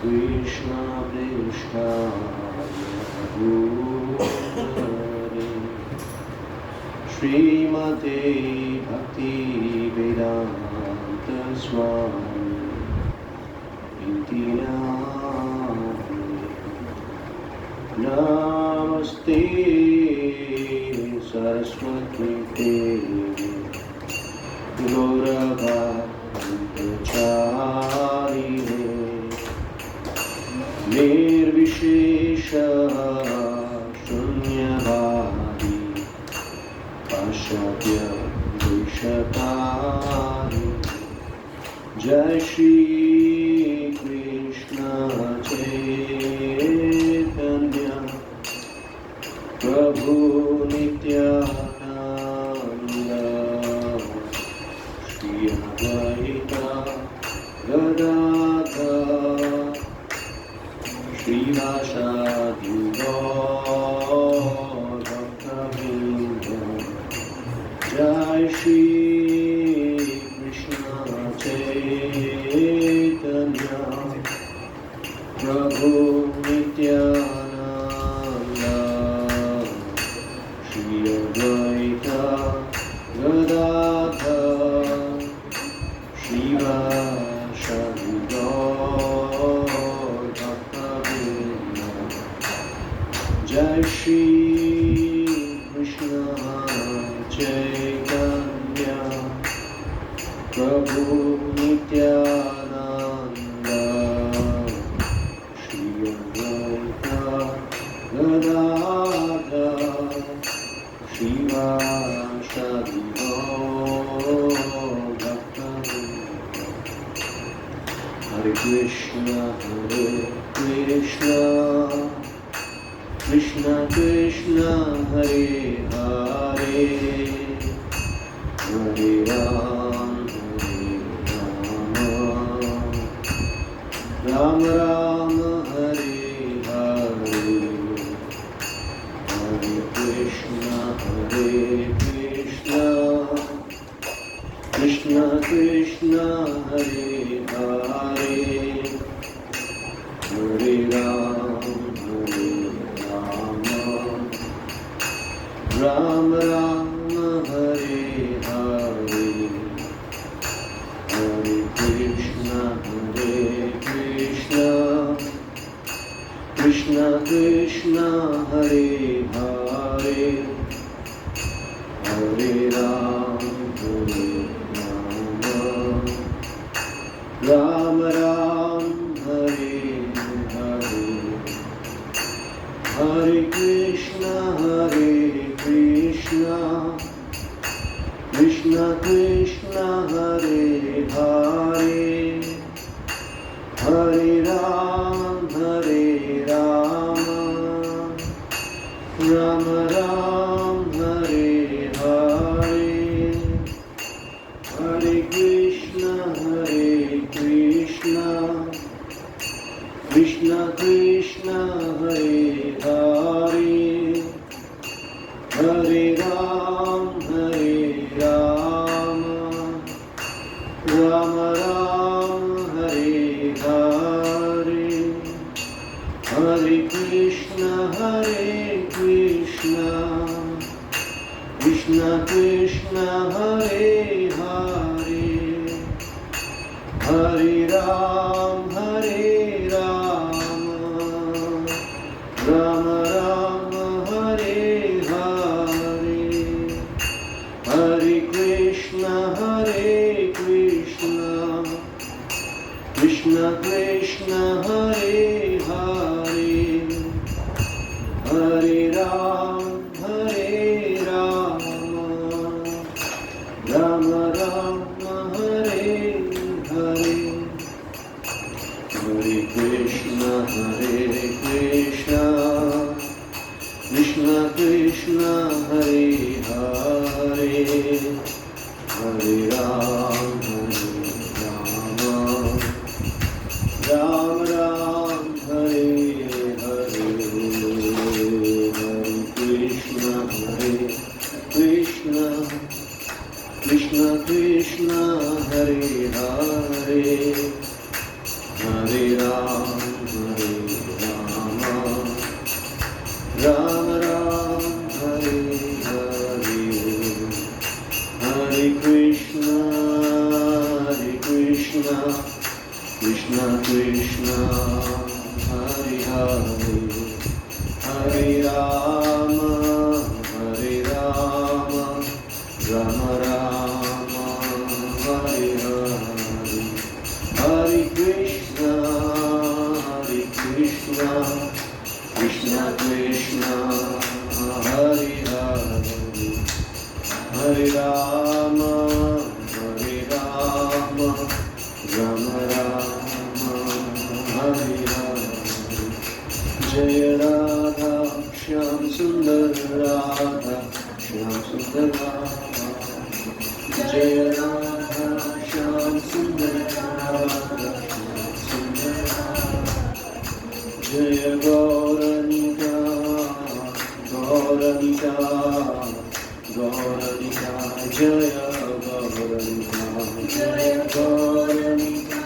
Krishna Prishthaya Bhutale Srimate Bhakti Vedanta Swami Iti Namane Namaste Saraswati Devi Gauravantacharine Nirvishesha Shunyavadi Pashatya Vishatari Jai Shri Krishna Chaitanya Prabhu Nityananda Shri Advaita Gadadhar Srivasadi Gaur Bhakta-vrinda Jai Shri Krishna Chaitanya Prabhu Nityananda Shri Advaita Gadadhar Srivasadi Gaur Jai Shri Krishna Chaitanya Prabhu Nityananda Shri Advaita Gadadhar Srivasadi Gaur Bhakta-vrinda Hare Krishna Krishna Krishna Hare Hare Hare Ram Ram Ram Hare Hare Hare Krishna Krishna Krishna Hare Hare Hare Ram Ram Ram Hare Hare Hare Krishna Krishna Krishna Hare Hare Hare Ram Ram Ram Hare Hare Hare Krishna Krishna Krishna Hare Hare Hare Ram Ram Ram Hare Hare Hare Krishna Krishna Krishna Hare Hare Hare Ram Ram Ram Hare Hare Hare Krishna Krishna Krishna Hare Hare Hare Ram Ram Ram Hare Hare Hare Krishna Krishna Hare Hare Hare Ram Ram Ram Hare Hare Hare Krishna Krishna Krishna Hare Hare Hare Ram Ram Ram Hare Hare Hare Krishna Krishna Hare Hare Hare Ram Ram Ram, Hare Hare, Hare Krishna, Krishna Krishna, Hare Hare, Hare Rama, Rama Rama, Hare Hare, Hare Krishna, Krishna Krishna, Hare Hare, Hare Rama, Rama Rama, Hare Hare. Jaya Radha, Shyam Sundar Radha, Shyam Sundar Radha. Jaya Radha, Shyam Sundar Radha, Shyam Sundar Radha. Jaya Gauranika, Gauranika, Gauranika, Jaya Gauranika, Jaya Gauranika,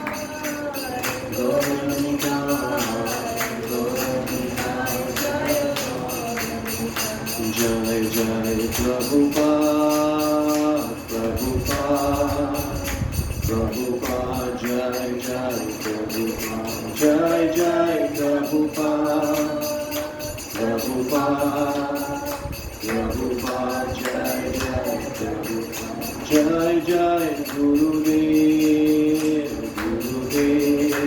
Gauranika, Gauranika, Jaya Jaya Prabhupada, Prabhupada, Prabhupada, Jai Jai Prabhupada, Jai Jai Prabhupada, Prabhupada, Prabhupada, Jai Jai Prabhupada, Jai Jai Gurudev, Gurudev,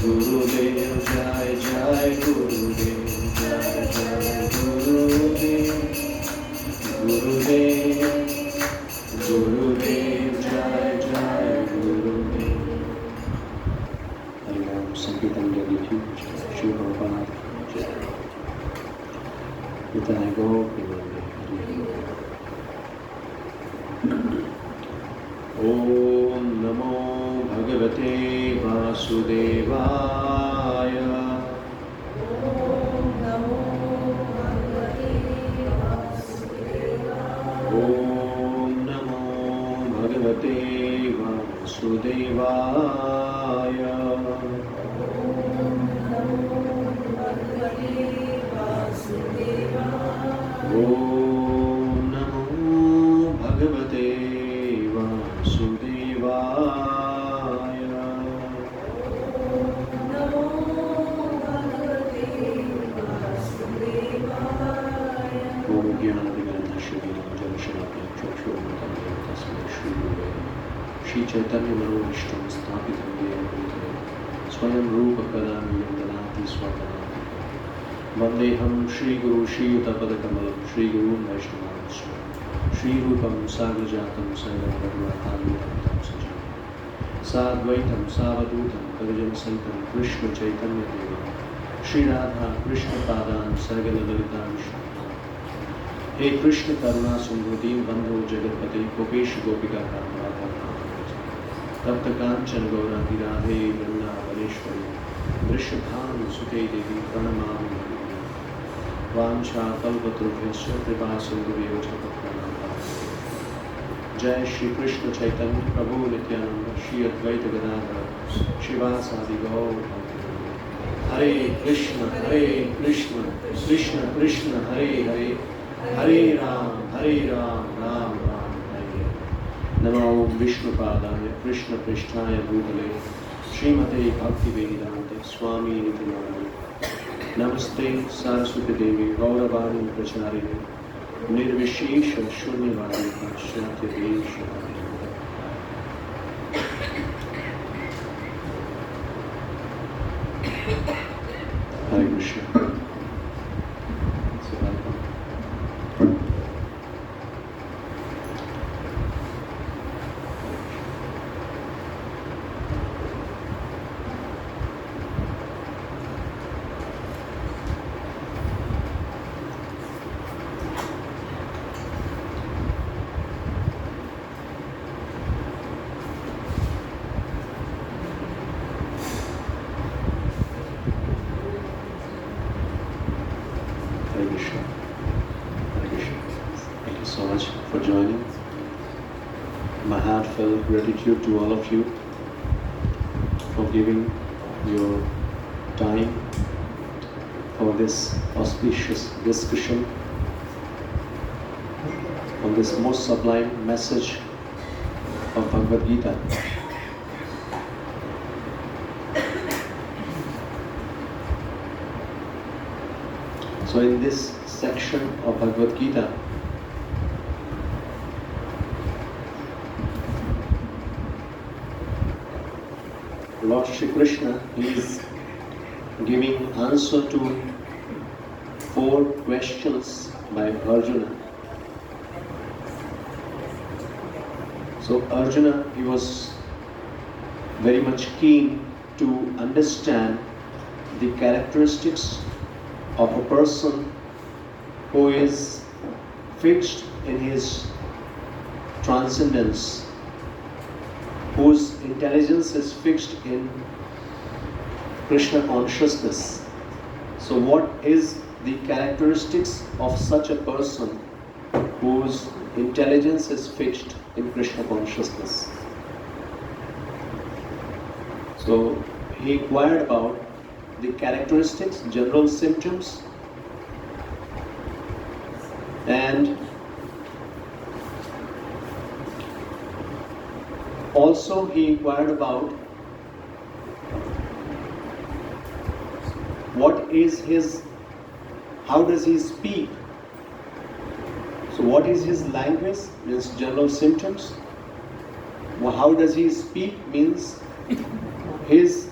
Gurudev, Jai Jai Gurudev, Jai Jai Gurudev, Gurudev, Gurudev, Jai Jai Gurudev. Hariom Sankirtan Gaditu, Shri Prabhupada, Jai. Nitai Gopi Mande, Om Namo Bhagavate Vasudevaya. Om Namo Bhagavate Vasudevaya. Om Namo Bhagavate Vasudevaya. Om Jnana-Vigrana-Shrivinam Janashanapyam Chakshuramatam Tasmai Shri Gurave Shri Chaitanya Manobhishtam Sthapitam Yena Bhutale Swayam Rupa Kadamyam Danati Swapanati Vandeham Shri Guru Shri Yuta-Padakamalam Shri Guru Vaishnava Shri Rupam Sagrajatam Sagram Bhagavatam Tam Sajam Sadvaitam Savadutam Kavijam Santam Krishna Chaitanya Deva Shri Radha Krishna Padan Sagala Lalita Vishnu. Hey Krishna Karuna Sindhu Deen Bandhu Jagatpate Gopesh Gopika Radha Tapta Kanchan Gaura Radhe Vrindavaneshwari Drishabhanu Sute Devi Pranamami Vancha Kalpatrubhyasya Kripa Sindhu Chapakranam. Jai Shri Krishna Chaitanya Prabhu Nityananda Shri Advaita Gadadhara Shivasadi Gaur. Hare Krishna, Krishna Krishna, Hare Hare, Hare Ram, Ram Ram, Hare. Namo Vishnupadaya, Krishna Prishtaya Bhutale, Srimate Bhaktivedanta Swami Nityananda. Namaste Saraswati Devi, Gauravani Pracharini, Nirvishesha Shunyavadi Paschatya Desha. Hare Krishna. So welcome. Thank you so much for joining. My heartfelt gratitude to all of you for giving your time for this auspicious discussion on this most sublime message of Bhagavad Gita. So in this section of Bhagavad Gita, Lord Shri Krishna is giving answer to 4 questions by Arjuna. So Arjuna, he was very much keen to understand the characteristics of a person who is fixed in his transcendence, whose intelligence is fixed in Krishna consciousness. So what is the characteristics of such a person whose intelligence is fixed in Krishna consciousness? So he inquired about the characteristics, general symptoms, and also he inquired about how does he speak. So what is his language, means general symptoms. How does he speak, means his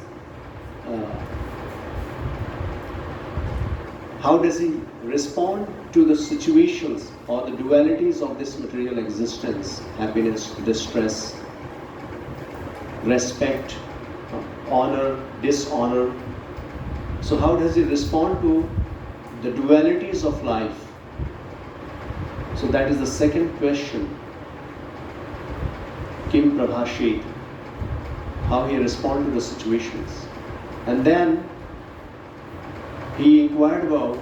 how does he respond to the situations or the dualities of this material existence, happiness, distress, respect, honor, dishonor. So how does he respond to the dualities of life? So that is the second question. Kim Prabhashet, how he responds to the situations. And then he inquired about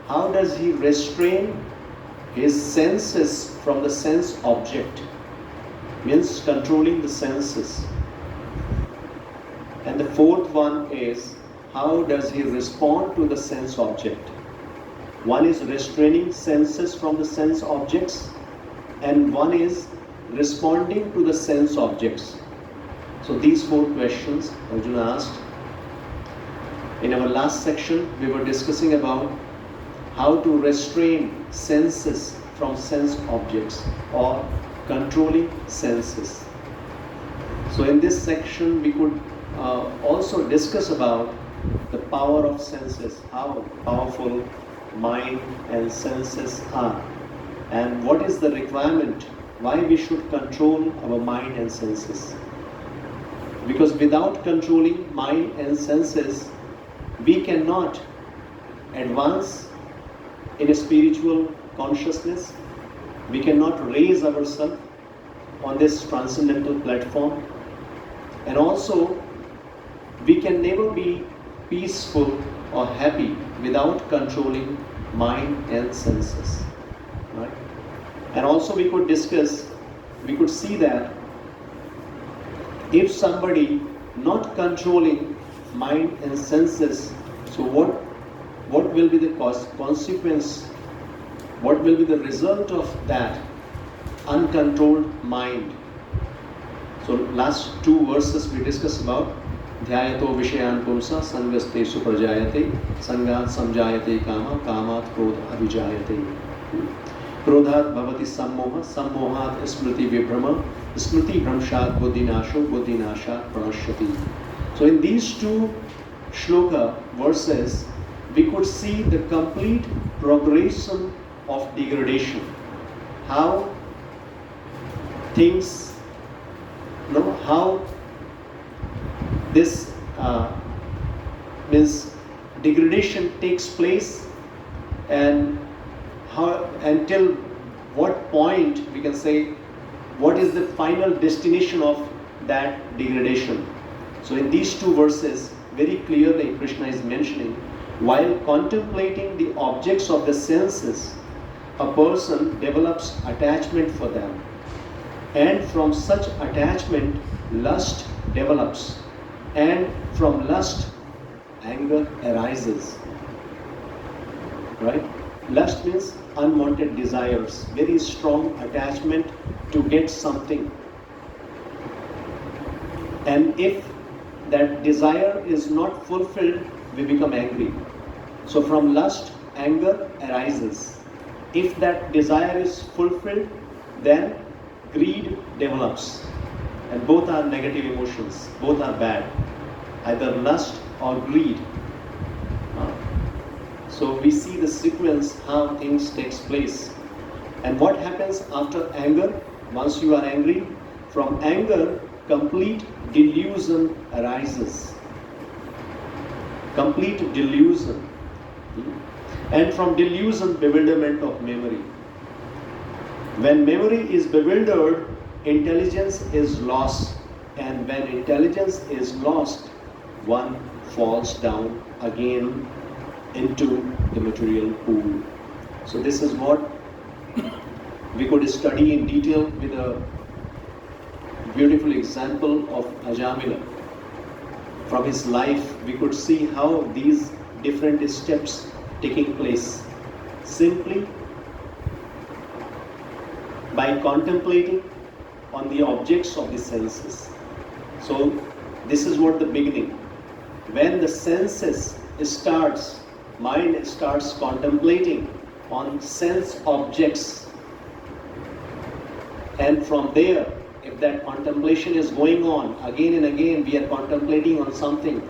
how does he restrain his senses from the sense object, means controlling the senses. And the fourth one is how does he respond to the sense object. One is restraining senses from the sense objects, and one is responding to the sense objects. So these 4 questions Arjuna asked. In our last section, we were discussing about how to restrain senses from sense objects or controlling senses. So in this section, we could also discuss about the power of senses, how powerful mind and senses are, and what is the requirement, why we should control our mind and senses. Because without controlling mind and senses, we cannot advance in a spiritual consciousness. We cannot raise ourselves on this transcendental platform. And also, we can never be peaceful or happy without controlling mind and senses. Right? And also we could see that if somebody not controlling mind and senses, so what will be the consequence, what will be the result of that uncontrolled mind? So last 2 verses we discussed about Dhyayato Vishayan Pumsa Sangaste Suprajayate Sangat Samjayate Kama Kamat Krodha Abhijayate Krodhat Bhavati Sammoha Sammohat Smriti Vibhrama Smriti Bhramshat Buddhinasho Buddhinashat Pranashyati. So in these 2 shloka verses, we could see the complete progression of degradation. How things, how this means degradation takes place, and how until what point we can say what is the final destination of that degradation. So in these 2 verses, very clearly Krishna is mentioning, while contemplating the objects of the senses, a person develops attachment for them, and from such attachment lust develops, and from lust anger arises. Right? Lust means unwanted desires, very strong attachment to get something. And if that desire is not fulfilled, we become angry. So from lust, anger arises. If that desire is fulfilled, then greed develops. And both are negative emotions, both are bad. Either lust or greed. So we see the sequence, how things takes place. And what happens after anger? Once you are angry, from anger, complete delusion arises. Complete delusion. And from delusion, bewilderment of memory. When memory is bewildered, intelligence is lost. And when intelligence is lost, one falls down again into the material pool. So this is what we could study in detail with a beautiful example of Ajamila. From his life, we could see how these different steps taking place simply by contemplating on the objects of the senses. So this is what the beginning. When the senses starts, mind starts contemplating on sense objects, and from there, if that contemplation is going on again and again, we are contemplating on something,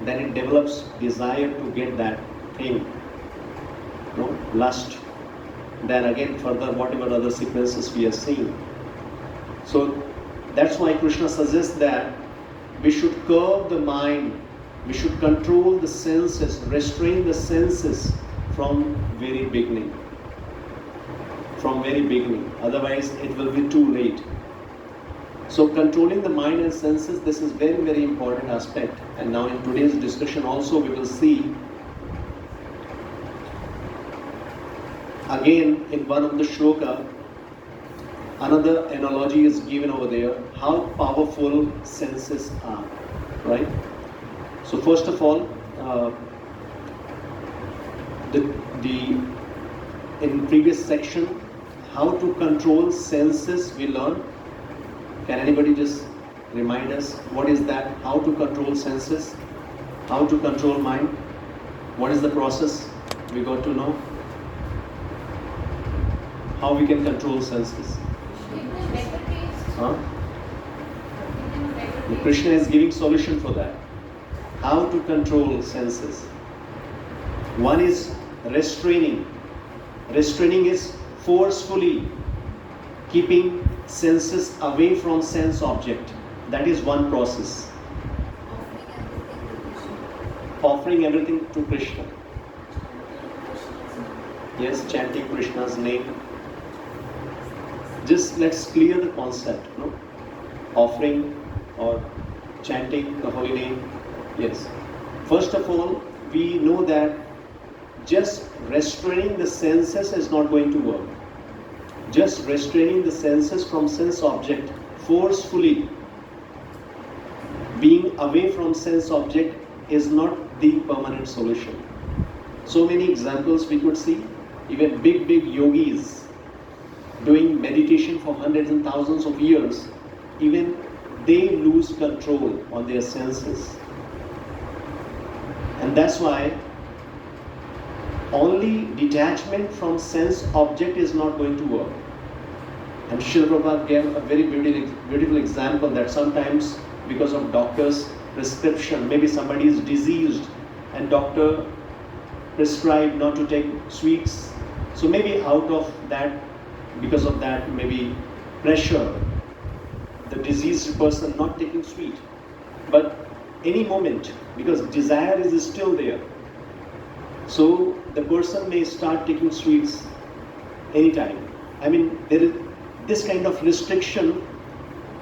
then it develops desire to get that thing. No? Lust. Then again further whatever other sequences we are seeing. So that's why Krishna suggests that we should curb the mind, we should control the senses, restrain the senses from very beginning. From very beginning. Otherwise it will be too late. So controlling the mind and senses, this is very, very important aspect. And now in today's discussion also we will see again in one of the shloka, another analogy is given over there, how powerful senses are, right? So first of all, in previous section, how to control senses we learned. Can anybody just remind us what is that? How to control senses? How to control mind? What is the process we got to know? How we can control senses? Huh? Krishna is giving solution for that. How to control senses? One is restraining. Restraining is forcefully keeping senses away from sense object. That is one process. Offering everything to Krishna. Yes, chanting Krishna's name. Just let's clear the concept, no? Offering or chanting the holy name. Yes. First of all, we know that just restraining the senses is not going to work. Just restraining the senses from sense object forcefully, being away from sense object is not the permanent solution. So many examples we could see, even big yogis doing meditation for hundreds and thousands of years, even they lose control on their senses. And that's why only detachment from sense object is not going to work. And Srila Prabhupada gave a very beautiful example that sometimes because of doctor's prescription, maybe somebody is diseased and doctor prescribed not to take sweets. So maybe out of that, because of that maybe pressure, the diseased person not taking sweet. But any moment, because desire is still there, so the person may start taking sweets anytime. I mean, this kind of restriction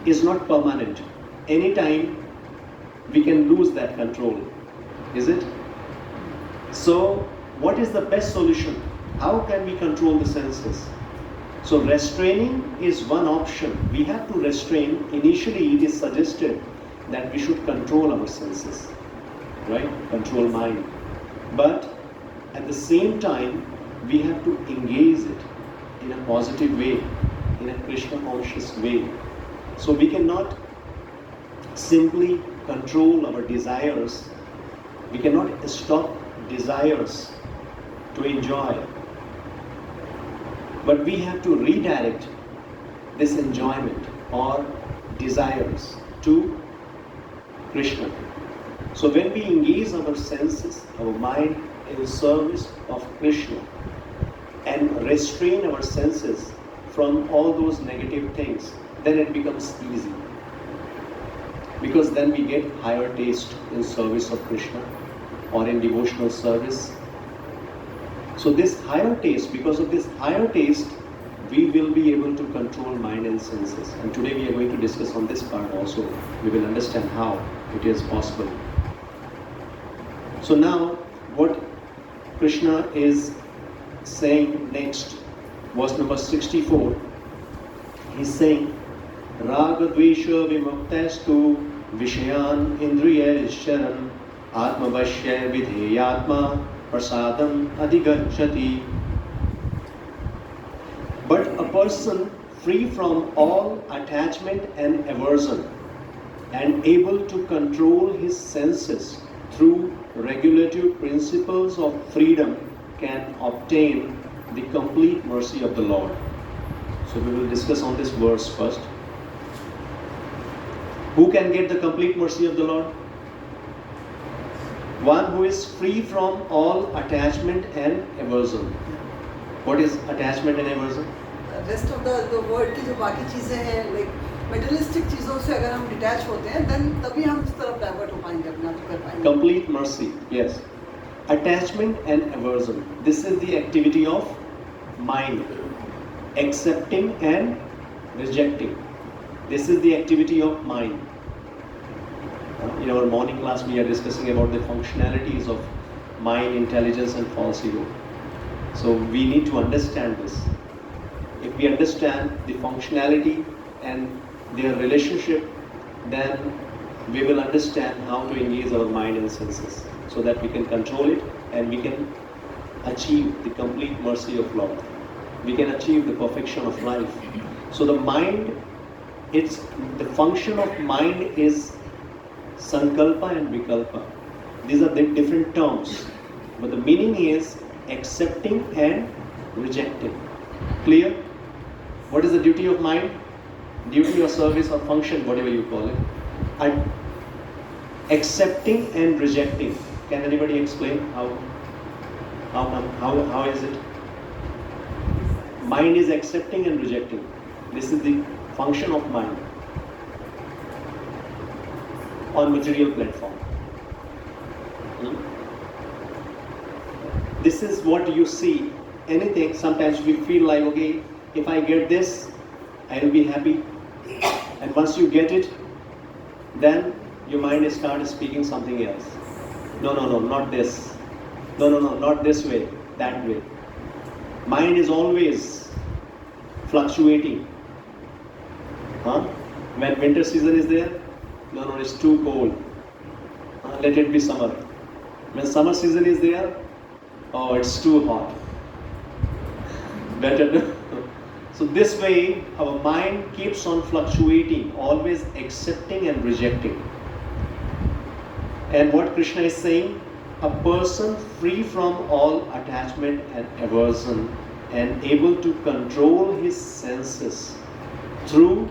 is not permanent. Anytime we can lose that control, is it? So what is the best solution? How can we control the senses? So restraining is one option. We have to restrain. Initially it is suggested that we should control our senses. right? Control mind. But at the same time, we have to engage it in a positive way, in a Krishna conscious way. So we cannot simply control our desires. We cannot stop desires to enjoy. But we have to redirect this enjoyment or desires to Krishna. So when we engage our senses, our mind in service of Krishna and restrain our senses from all those negative things, then it becomes easy. Because then we get higher taste in service of Krishna or in devotional service. So this higher taste, because of this higher taste, we will be able to control mind and senses. And today we are going to discuss on this part also. We will understand how it is possible. So now, what Krishna is saying next, verse number 64, he's saying, Raga Dvesha Vimuktastu Vishayan Indriyaisharan Atmavashya Vidheyatma Prasadam Adhigachati. But a person free from all attachment and aversion and able to control his senses through regulative principles of freedom can obtain the complete mercy of the Lord. So we will discuss on this verse first. Who can get the complete mercy of the Lord? One who is free from all attachment and aversion. What is attachment and aversion? Rest of the world की जो बाकी चीजें हैं, like materialistic चीजों से अगर हम detach होते हैं, then तभी हम इस तरफ divert हो पाएंगे, अपना तो कर पाएंगे. Complete mercy, yes. Attachment and aversion. This is the activity of mind. Accepting and rejecting. This is the activity of mind. In our morning class, we are discussing about the functionalities of mind, intelligence, and false ego. So we need to understand this. If we understand the functionality and their relationship, then we will understand how to engage our mind and senses so that we can control it and we can achieve the complete mercy of Lord. We can achieve the perfection of life. So the mind, the function of mind is sankalpa and vikalpa. These are the different terms, but the meaning is accepting and rejecting. Clear? What is the duty of mind? Duty or service or function, whatever you call it. And accepting and rejecting. Can anybody explain how is it? Mind is accepting and rejecting. This is the function of mind on material platform. This is what you see. Anything, sometimes we feel like, okay, if I get this, I will be happy. And once you get it, then your mind starts speaking something else. No, not this. No, not this way, that way. Mind is always fluctuating. When winter season is there, no, it's too cold. Let it be summer. When summer season is there, oh, it's too hot. Better. So this way, our mind keeps on fluctuating, always accepting and rejecting. And what Krishna is saying, a person free from all attachment and aversion and able to control his senses through,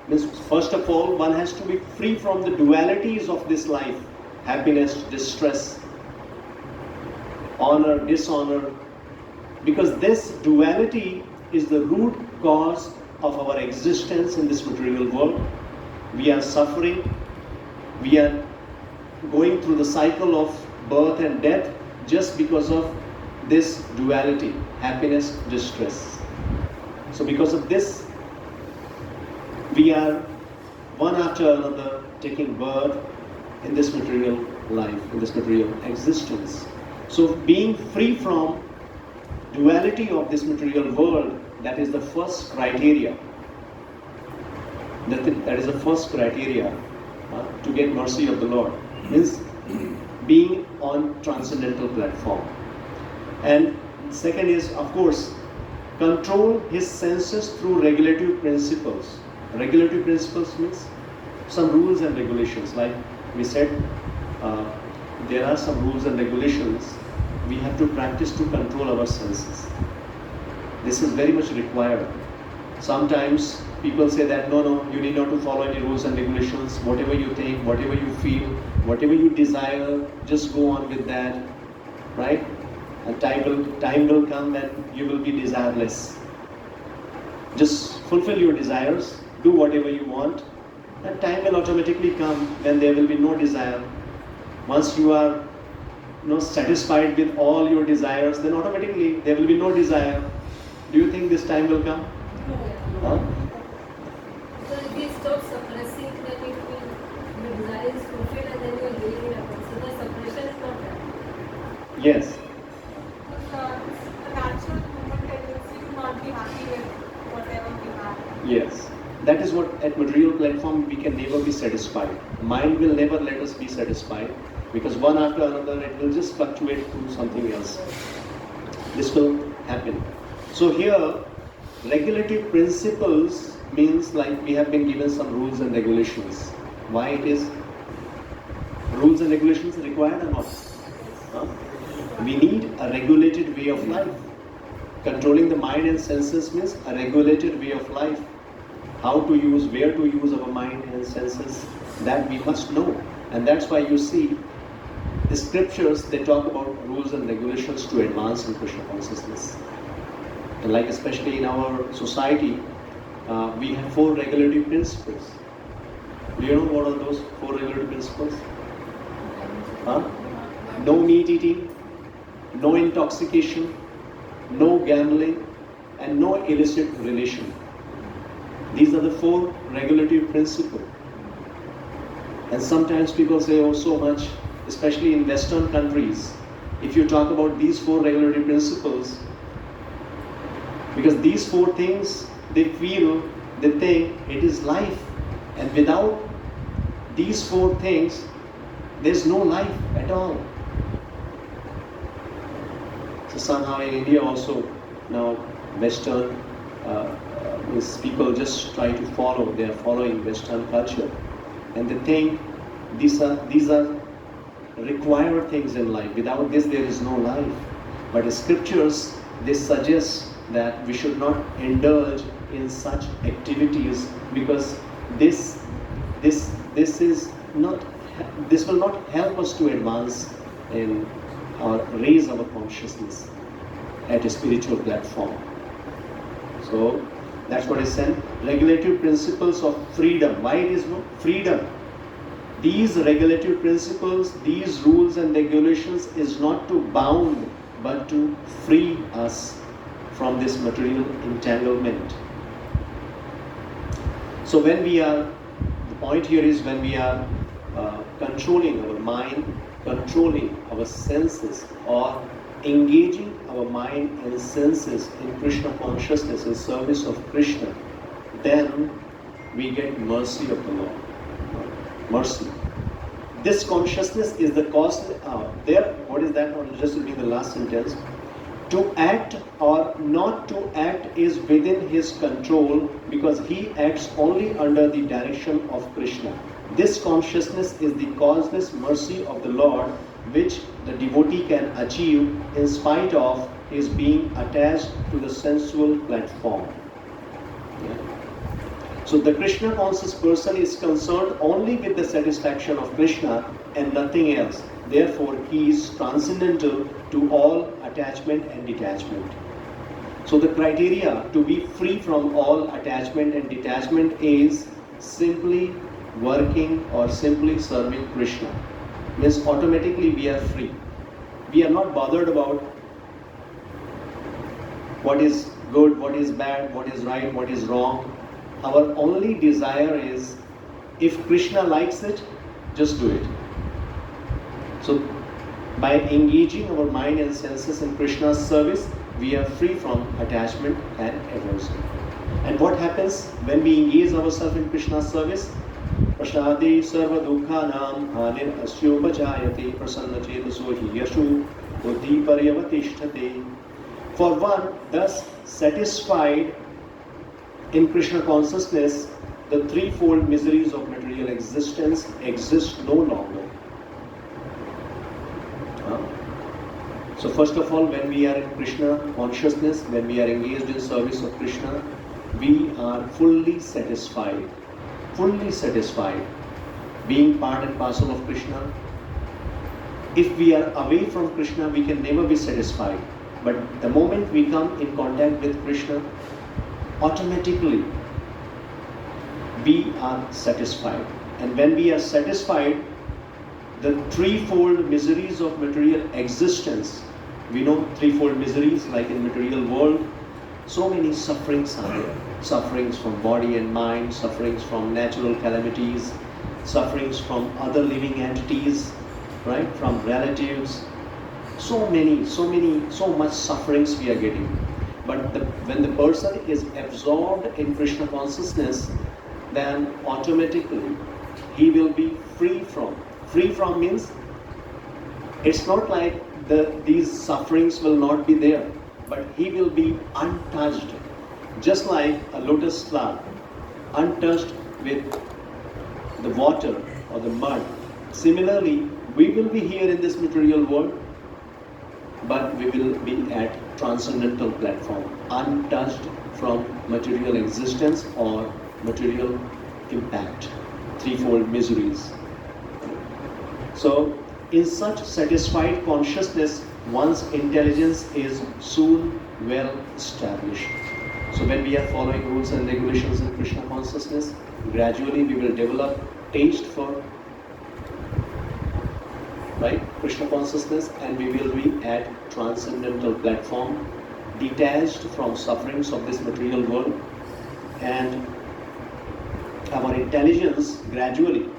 means first of all, one has to be free from the dualities of this life, happiness, distress, honor, dishonor, because this duality is the root cause of our existence in this material world. We are suffering, we are going through the cycle of birth and death just because of this duality, happiness, distress. So because of this, we are one after another taking birth in this material life, in this material existence. So being free from duality of this material world, that is the first criteria. That is the first criteria to get mercy of the Lord. Means being on transcendental platform. And second is, of course, control his senses through regulative principles. Regulative principles means some rules and regulations. Like we said, there are some rules and regulations we have to practice to control our senses. This is very much required. Sometimes people say that no, you need not to follow any rules and regulations. Whatever you think, whatever you feel, whatever you desire, just go on with that, right? And time will come when you will be desireless. Just fulfill your desires, do whatever you want, and time will automatically come when there will be no desire. Once you are satisfied with all your desires, then automatically there will be no desire. Do you think this time will come? Huh? So if we stop suppressing, then it will, the desire is fulfilled and then you are giving it up. So the suppression is not there. Yes. The natural human tendency to not be happy with whatever we have. Yes. That is what at material platform we can never be satisfied. Mind will never let us be satisfied, because one after another it will just fluctuate to something else. This will happen. So here, regulative principles means like we have been given some rules and regulations. Why it is? Rules and regulations required or not? Huh? We need a regulated way of life. Controlling the mind and senses means a regulated way of life. How to use, where to use our mind and senses, that we must know. And that's why you see the scriptures, they talk about rules and regulations to advance in Krishna consciousness. And like especially in our society, we have 4 regulative principles. Do you know what are those 4 regulative principles? Huh? No meat eating, no intoxication, no gambling, and no illicit relation. These are the 4 regulative principles. And sometimes people say, oh, so much, especially in Western countries, if you talk about these 4 regulative principles, because these 4 things, they feel, they think it is life. And without these 4 things, there's no life at all. So somehow in India also, now Western people just try to follow, they are following Western culture. And they think these are required things in life. Without this, there is no life. But the scriptures, they suggest that we should not indulge in such activities, because this will not help us to advance in or raise our consciousness at a spiritual platform. So that's what is said. Regulative principles of freedom. Why it is freedom? These regulative principles, these rules and regulations is not to bound, but to free us from this material entanglement. So when we are, the point here is when we are controlling our mind, controlling our senses, or engaging our mind and senses in Krishna consciousness, in service of Krishna, then we get mercy of the Lord. Mercy. This consciousness is the cause. What is that? Just will be the last sentence. To act or not to act is within his control, because he acts only under the direction of Krishna. This consciousness is the causeless mercy of the Lord, which the devotee can achieve in spite of his being attached to the sensual platform. Yeah. So the Krishna conscious person is concerned only with the satisfaction of Krishna and nothing else. Therefore, he is transcendental to all attachment and detachment. So the criteria to be free from all attachment and detachment is simply working or simply serving Krishna. Means automatically we are free. We are not bothered about what is good, what is bad, what is right, what is wrong. Our only desire is, if Krishna likes it, just do it. So by engaging our mind and senses in Krishna's service, we are free from attachment and aversion. And what happens when we engage ourselves in Krishna's service? Prasade sarva dukhanam hanir asyopajayate prasannachetaso hi yashu buddhi paryavatishthate. For one thus satisfied in Krishna consciousness, the threefold miseries of material existence exist no longer. So first of all, when we are in Krishna consciousness, when we are engaged in service of Krishna, we are fully satisfied, being part and parcel of Krishna. If we are away from Krishna, we can never be satisfied. But the moment we come in contact with Krishna, automatically we are satisfied. And when we are satisfied, the threefold miseries of material existence, we know threefold miseries like in material world, so many sufferings are there. Sufferings from body and mind, sufferings from natural calamities, sufferings from other living entities, right? From relatives. So much sufferings we are getting. But when the person is absorbed in Krishna consciousness, then automatically he will be free from. Free from means it's not like these sufferings will not be there, but he will be untouched, just like a lotus flower, untouched with the water or the mud. Similarly, we will be here in this material world, but we will be at transcendental platform, untouched from material existence or material impact, threefold miseries. So, in such satisfied consciousness, one's intelligence is soon well established. So when we are following rules and regulations in Krishna consciousness, gradually we will develop taste for Krishna consciousness, and we will be at transcendental platform, detached from sufferings of this material world, and our intelligence gradually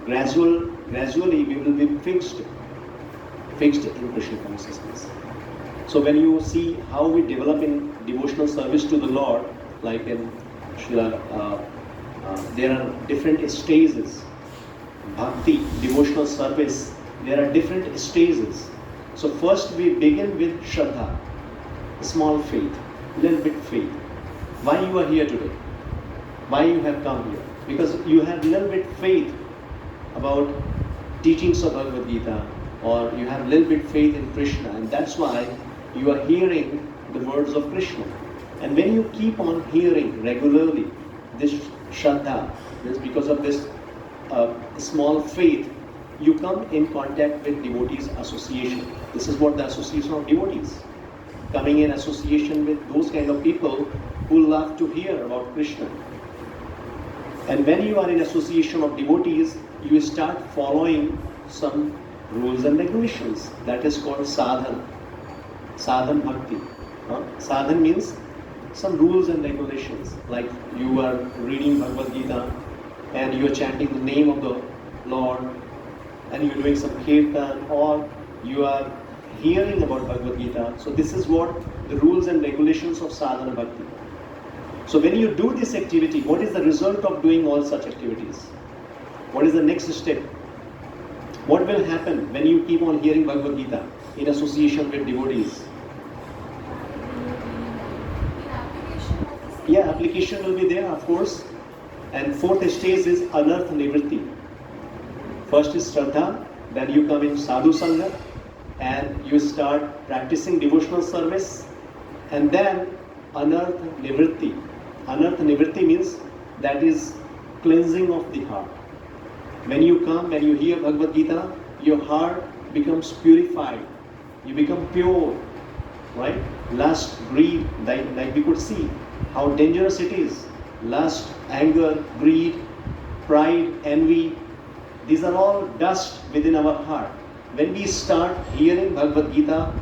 we will be fixed in Krishna consciousness. So when you see how we develop in devotional service to the Lord, like in Srila, there are different stages. Bhakti, devotional service, there are different stages. So first we begin with Shraddha, small faith, little bit faith. Why you are here today? Why you have come here? Because you have little bit faith about teachings of Bhagavad Gita, or you have little bit faith in Krishna, and that's why you are hearing the words of Krishna. And when you keep on hearing regularly this Shraddha, because of this small faith, you come in contact with devotees association. This is what the association of devotees. Coming in association with those kind of people who love to hear about Krishna. And when you are in association of devotees, you start following some rules and regulations. That is called sadhana. Sadhan bhakti. Sadhan means some rules and regulations. Like you are reading Bhagavad Gita and you are chanting the name of the Lord, and you are doing some kirtan, or you are hearing about Bhagavad Gita. So this is what the rules and regulations of sadhana bhakti. So when you do this activity, what is the result of doing all such activities? What is the next step? What will happen when you keep on hearing Bhagavad Gita in association with devotees? Yeah, application will be there, of course. And fourth stage is anartha nivritti. First is Shraddha, then you come in sadhu sangha, and you start practicing devotional service, and then anartha nivritti. Anartha nivritti means that is cleansing of the heart. When you come, when you hear Bhagavad Gita, your heart becomes purified. You become pure, right? Lust, greed, like we could see how dangerous it is. Lust, anger, greed, pride, envy, these are all dust within our heart. When we start hearing Bhagavad Gita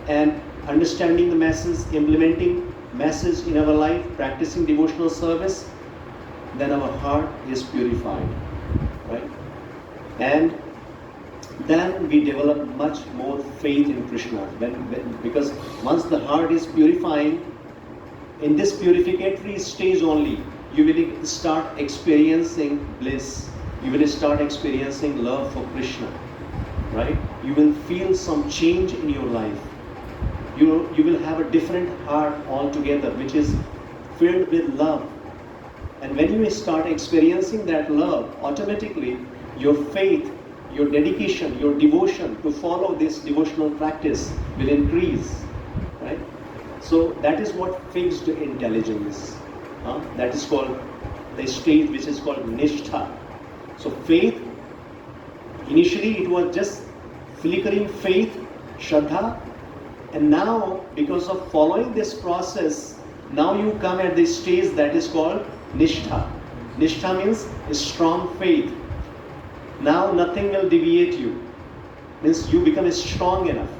and understanding the message, implementing message in our life, practicing devotional service, then our heart is purified, right? And then we develop much more faith in Krishna. Because once the heart is purifying, in this purificatory stage only, you will start experiencing bliss. You will start experiencing love for Krishna, right? You will feel some change in your life. You will have a different heart altogether, which is filled with love. And when you start experiencing that love, automatically your faith, your dedication, your devotion to follow this devotional practice will increase, right? So that is what fixed intelligence. That is called the stage which is called nishtha. So faith, initially it was just flickering faith, shraddha, and now because of following this process, now you come at this stage that is called nishtha. Nishtha means a strong faith. Now nothing will deviate you. Means you become strong enough.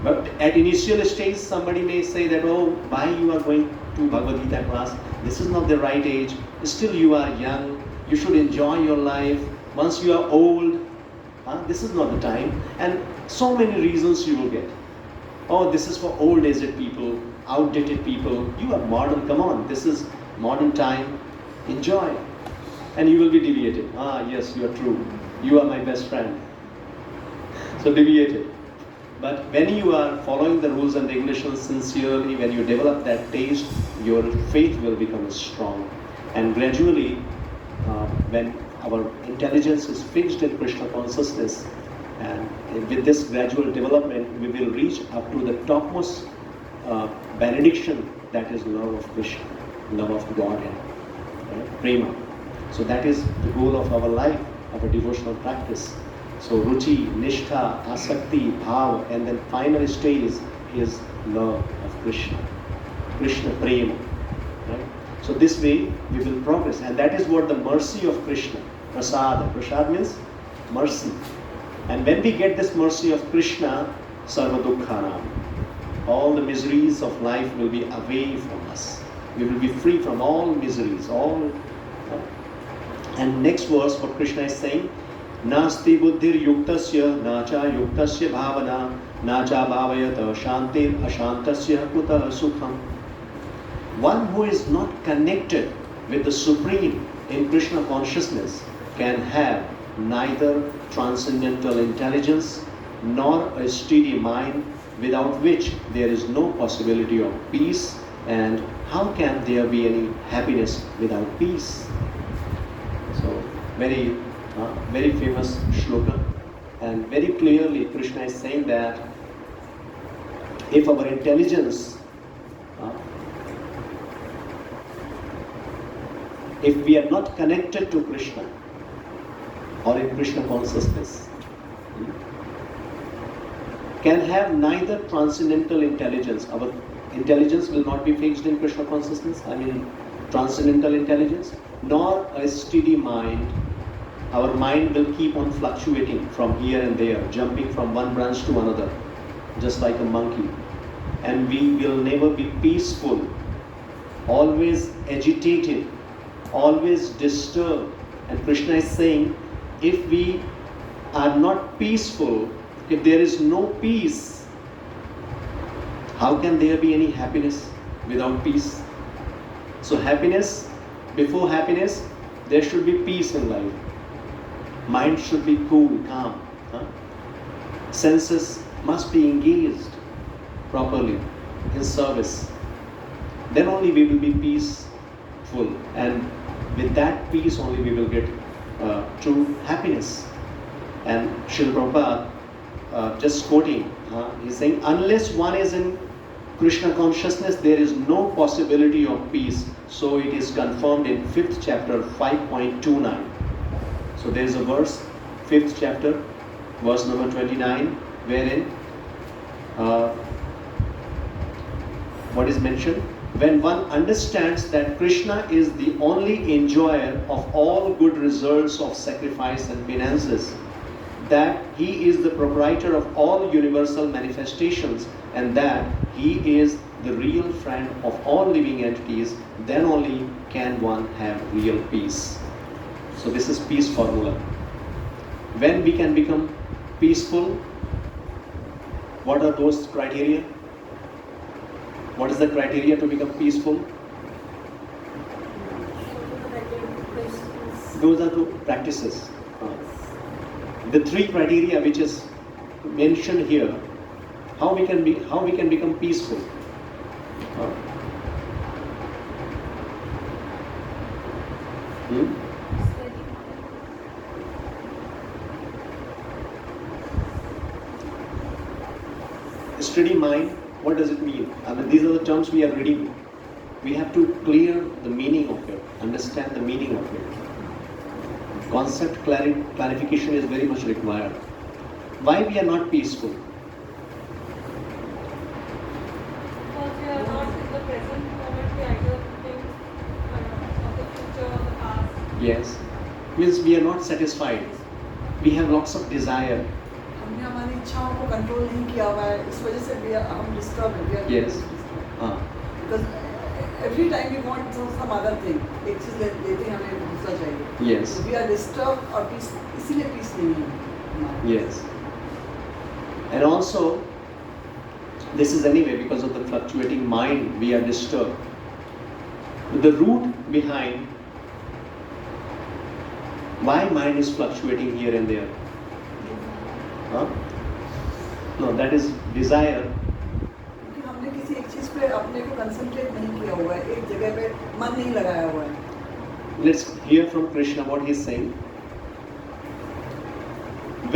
But at initial stage, somebody may say that, oh, why you are going to Bhagavad Gita class? This is not the right age. Still you are young. You should enjoy your life. Once you are old, this is not the time. And so many reasons you will get. Oh, this is for old aged people, outdated people. You are modern. Come on, this is modern time. Enjoy. And you will be deviated. Yes, you are true. You are my best friend. So deviated. But when you are following the rules and regulations sincerely, when you develop that taste, your faith will become strong. And gradually, when our intelligence is fixed in Krishna consciousness, and with this gradual development, we will reach up to the topmost benediction, that is love of Krishna, love of Godhead, right? Prema. So that is the goal of our life, of a devotional practice. So ruchi, nishtha, asakti, bhav, and then final stage is love of Krishna. Krishna prema. Right? So this way we will progress, and that is what the mercy of Krishna, prasada. Prasad means mercy. And when we get this mercy of Krishna, sarva dukkhanam, all the miseries of life will be away from us. We will be free from all miseries, all. And next verse, what Krishna is saying, Nasti buddhir yuktasya nacha yuktasya bhavana nacha bhavayata shantir ashantasya kuta sukham. One who is not connected with the Supreme in Krishna consciousness can have neither transcendental intelligence nor a steady mind, without which there is no possibility of peace. And how can there be any happiness without peace? So very famous shloka, and very clearly Krishna is saying that if our intelligence, if we are not connected to Krishna or in Krishna consciousness, can have neither transcendental intelligence, our intelligence will not be fixed in Krishna consciousness, transcendental intelligence, nor a steady mind. Our mind will keep on fluctuating from here and there, jumping from one branch to another, just like a monkey. And we will never be peaceful, always agitated, always disturbed. And Krishna is saying, if we are not peaceful, if there is no peace, how can there be any happiness without peace? So happiness, before happiness, there should be peace in life. Mind should be cool, calm. Senses must be engaged properly in service. Then only we will be peaceful, and with that peace only we will get true happiness. And Srila Prabhupada, just quoting, he's saying, unless one is in Krishna consciousness, there is no possibility of peace. So it is confirmed in 5th chapter 5.29. So there is a verse, 5th chapter, verse number 29, wherein what is mentioned? When one understands that Krishna is the only enjoyer of all good results of sacrifice and penances, that he is the proprietor of all universal manifestations, and that he is the real friend of all living entities, then only can one have real peace. So this is peace formula. When we can become peaceful, what are those criteria? What is the criteria to become peaceful? those are the practices. The three criteria which is mentioned here, how we can become peaceful. Steady mind, what does it mean? I mean, these are the terms we are reading. We have to clear the meaning of it, understand the meaning of it. Concept clarification is very much required. Why we are not peaceful? Because we are not in the present moment, we either think of the future or the past. Yes. Means we are not satisfied. We have lots of desire. हमने हमारी इच्छाओं को control नहीं किया हुआ है, इस वजह से हम डिस्टर्ब हैं. Yes. Because every time we want some other thing, एक चीज लेते हैं हमें दूसरा चाहिए. Yes. So we are disturbed और peace, इसीलिए peace नहीं है. Yes. And also, this is anyway because of the fluctuating mind, we are disturbed. The root behind why mind is fluctuating here and there. No, that is desire. क्योंकि हमने किसी एक चीज पे अपने को कंसंट्रेट नहीं किया हुआ है, एक जगह पे मन नहीं लगाया हुआ है. Let's hear from Krishna what he is saying.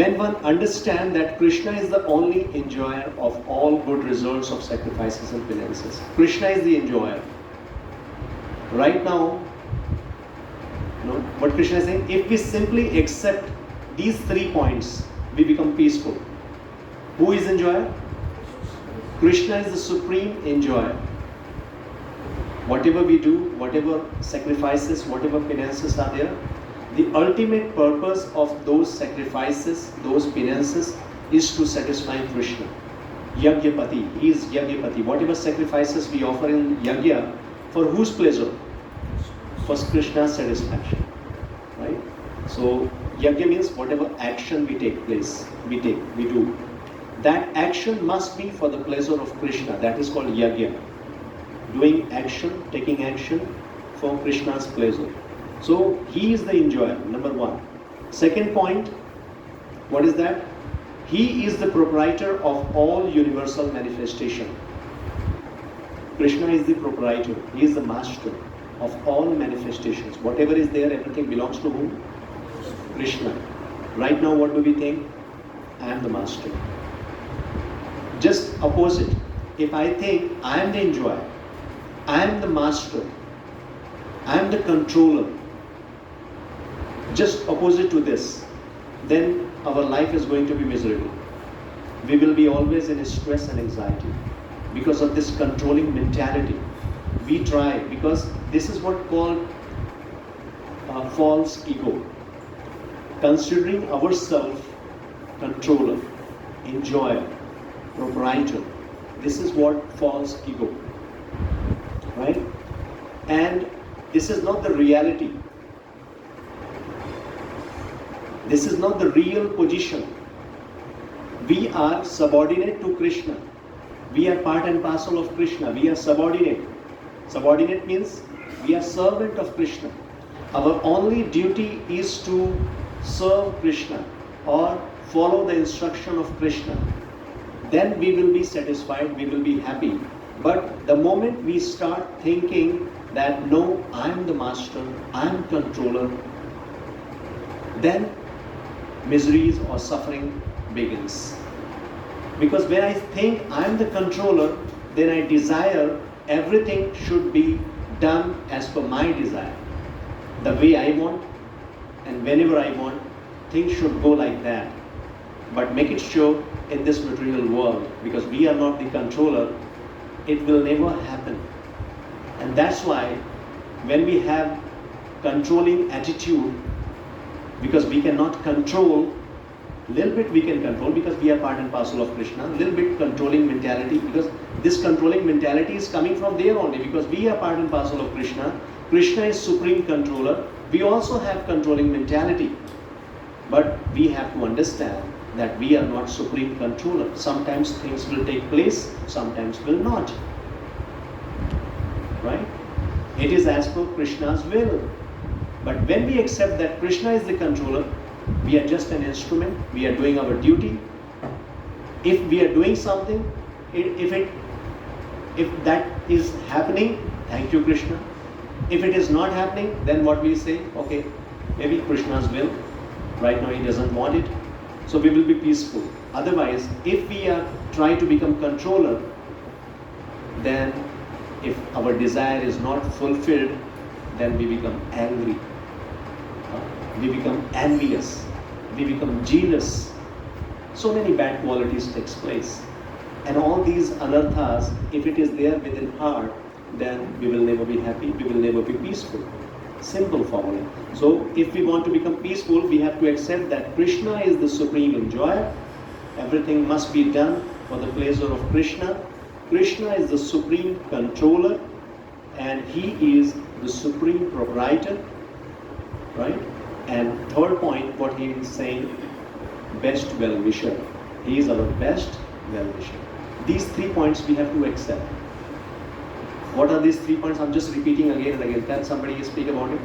When one understands that Krishna is the only enjoyer of all good results of sacrifices and penances. Krishna is the enjoyer. Right now, what Krishna is saying, if we simply accept these 3 points, we become peaceful. Who is enjoyer? Krishna is the supreme enjoyer. Whatever we do, whatever sacrifices, whatever penances are there, the ultimate purpose of those sacrifices, those penances is to satisfy Krishna. Yagyapati, he is Yagyapati. Whatever sacrifices we offer in Yagya, for whose pleasure? For Krishna's satisfaction. Right? So, Yagya means whatever action we do. That action must be for the pleasure of Krishna. That is called Yagya. Doing action, taking action for Krishna's pleasure. So, he is the enjoyer, number 1. Second point, what is that? He is the proprietor of all universal manifestation. Krishna is the proprietor. He is the master of all manifestations. Whatever is there, everything belongs to whom? Krishna. Right now, what do we think? I am the master. Just opposite. If I think I am the enjoyer, I am the master, I am the controller, just opposite to this, then our life is going to be miserable. We will be always in stress and anxiety because of this controlling mentality. We try, because this is what called false ego. Considering ourselves controller, enjoyer, proprietor. This is what false ego. Right? And this is not the reality. This is not the real position. We are subordinate to Krishna. We are part and parcel of Krishna. We are subordinate. Subordinate means we are servant of Krishna. Our only duty is to serve Krishna or follow the instruction of Krishna. Then we will be satisfied, we will be happy. But the moment we start thinking that no, I am the master, I am controller, then miseries or suffering begins. Because when I think I am the controller, then I desire everything should be done as per my desire. The way I want and whenever I want, things should go like that. But make it sure in this material world, because we are not the controller, it will never happen. And that's why when we have controlling attitude, because we cannot control, little bit we can control because we are part and parcel of Krishna, little bit controlling mentality, because this controlling mentality is coming from there only, because we are part and parcel of Krishna. Krishna is supreme controller. We also have controlling mentality. But we have to understand that we are not supreme controller. Sometimes things will take place, sometimes will not. Right? It is as per Krishna's will. But when we accept that Krishna is the controller, we are just an instrument, we are doing our duty. If we are doing something, if that is happening, thank you Krishna. If it is not happening, then what we say, okay, maybe Krishna's will, right now he doesn't want it, so we will be peaceful. Otherwise, if we are trying to become controller, then if our desire is not fulfilled, then we become angry, we become envious, we become jealous. So many bad qualities takes place. And all these anarthas, if it is there within heart, then we will never be happy, we will never be peaceful. Simple formula. So if we want to become peaceful, we have to accept that Krishna is the supreme enjoyer. Everything must be done for the pleasure of Krishna. Krishna is the supreme controller, and he is the supreme proprietor, right? And third point, what he is saying, best well-wisher. He is our best well-wisher. These 3 points we have to accept. What are these 3 points? I'm just repeating again and again. Can somebody speak about it?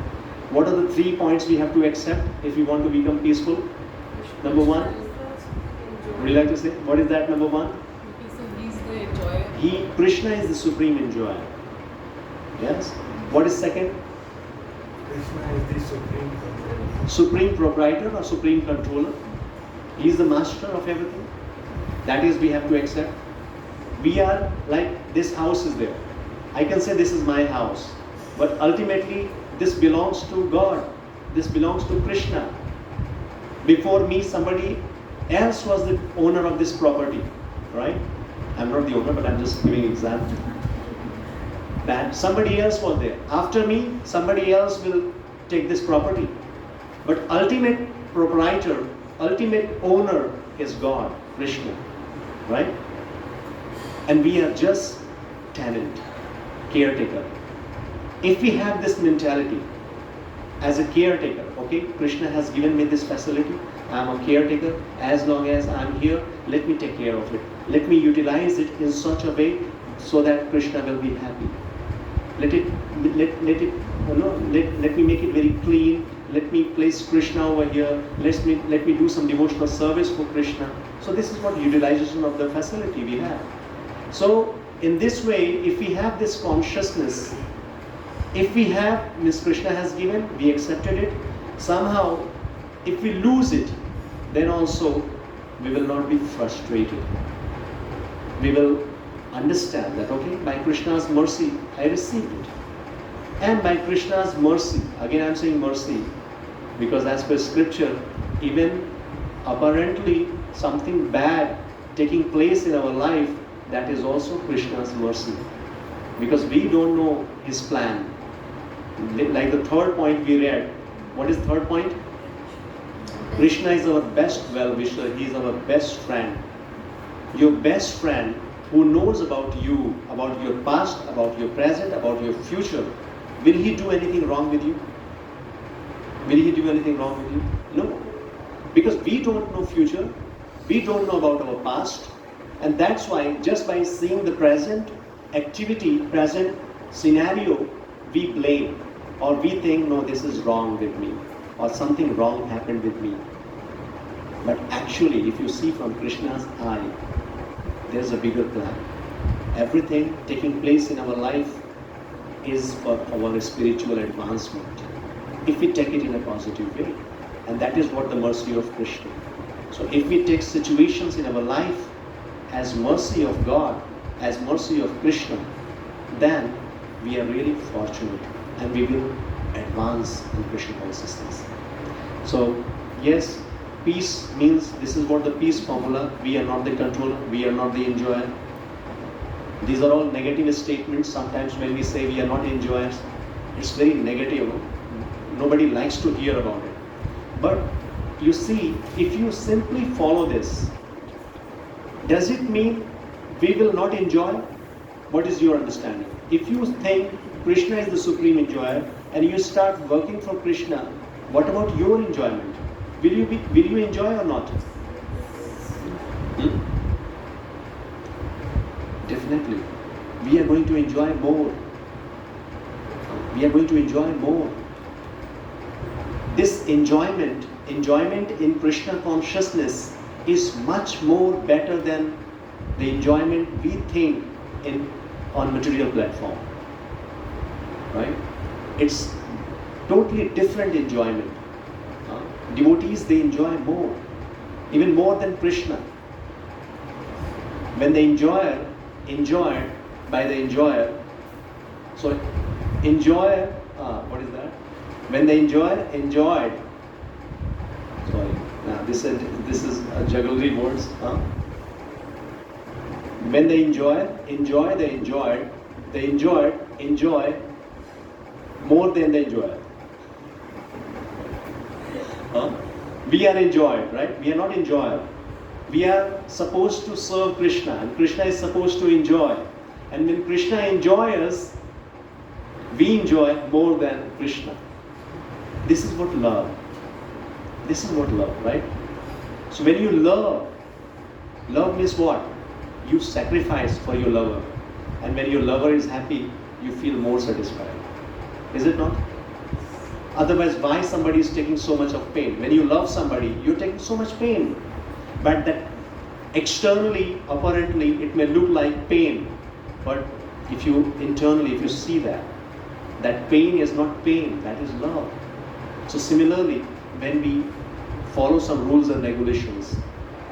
What are the 3 points we have to accept if we want to become peaceful? Number 1, would you like to say? What is that number 1? So he's the enjoyer. Krishna is the supreme enjoyer. Yes? What is second? Krishna is the supreme controller. Supreme proprietor or supreme controller. He is the master of everything. That is, we have to accept. We are like, this house is there. I can say this is my house, but ultimately this belongs to God. This belongs to Krishna. Before me, somebody else was the owner of this property, right? I'm not the owner, but I'm just giving an example. That somebody else was there. After me, somebody else will take this property. But ultimate proprietor, ultimate owner is God, Krishna, right? And we are just tenant, caretaker. If we have this mentality as a caretaker, okay, Krishna has given me this facility, I am a caretaker, as long as I am here, let me take care of it. Let me utilize it in such a way so that Krishna will be happy. Let me make it very clean. Let me place Krishna over here. Let me do some devotional service for Krishna. So this is what utilization of the facility we have. So in this way, if we have this consciousness, if we have, Miss Krishna has given, we accepted it. Somehow, if we lose it, then also we will not be frustrated. We will understand that, okay, by Krishna's mercy, I received it. And by Krishna's mercy, again I'm saying mercy, because as per scripture, even apparently something bad taking place in our life, that is also Krishna's mercy. Because we don't know his plan. Like the third point we read, what is the third point? Krishna is our best well-wisher, he is our best friend. Your best friend who knows about you, about your past, about your present, about your future. Will he do anything wrong with you? Will he do anything wrong with you? No. Because we don't know future, we don't know about our past, and that's why just by seeing the present activity, present scenario, we blame or we think, no, this is wrong with me or something wrong happened with me. But actually, if you see from Krishna's eye, there's a bigger plan. Everything taking place in our life is for our spiritual advancement, if we take it in a positive way. And that is what the mercy of Krishna. So if we take situations in our life as mercy of God, as mercy of Krishna, then we are really fortunate and we will advance in Krishna consciousness. So yes, peace means, this is what the peace formula, we are not the controller, we are not the enjoyer. These are all negative statements. Sometimes when we say we are not enjoyers, it's very negative. Nobody likes to hear about it. But you see, if you simply follow this, does it mean we will not enjoy? What is your understanding? If you think Krishna is the supreme enjoyer and you start working for Krishna, what about your enjoyment? Will you enjoy or not? Definitely. We are going to enjoy more. We are going to enjoy more. this enjoyment in Krishna consciousness is much more better than the enjoyment we think on material platform. Right? It's totally different enjoyment. Devotees, they enjoy more, even more than Krishna. When the enjoyer, enjoyed by the enjoyer, so enjoyer, what is that? When the enjoyer enjoyed, sorry, this is a jugglery words. When the enjoyer enjoy the enjoyed enjoy more than the enjoyer. We are enjoyed, right? We are not enjoyer. We are supposed to serve Krishna, and Krishna is supposed to enjoy. And when Krishna enjoys, we enjoy more than Krishna. This is what love. This is what love, right? So when you love means what? You sacrifice for your lover. And when your lover is happy, you feel more satisfied. Is it not? Otherwise, why somebody is taking so much of pain? When you love somebody, you're taking so much pain. But that externally, apparently, it may look like pain. But if you see that pain is not pain, that is love. So similarly, when we follow some rules and regulations,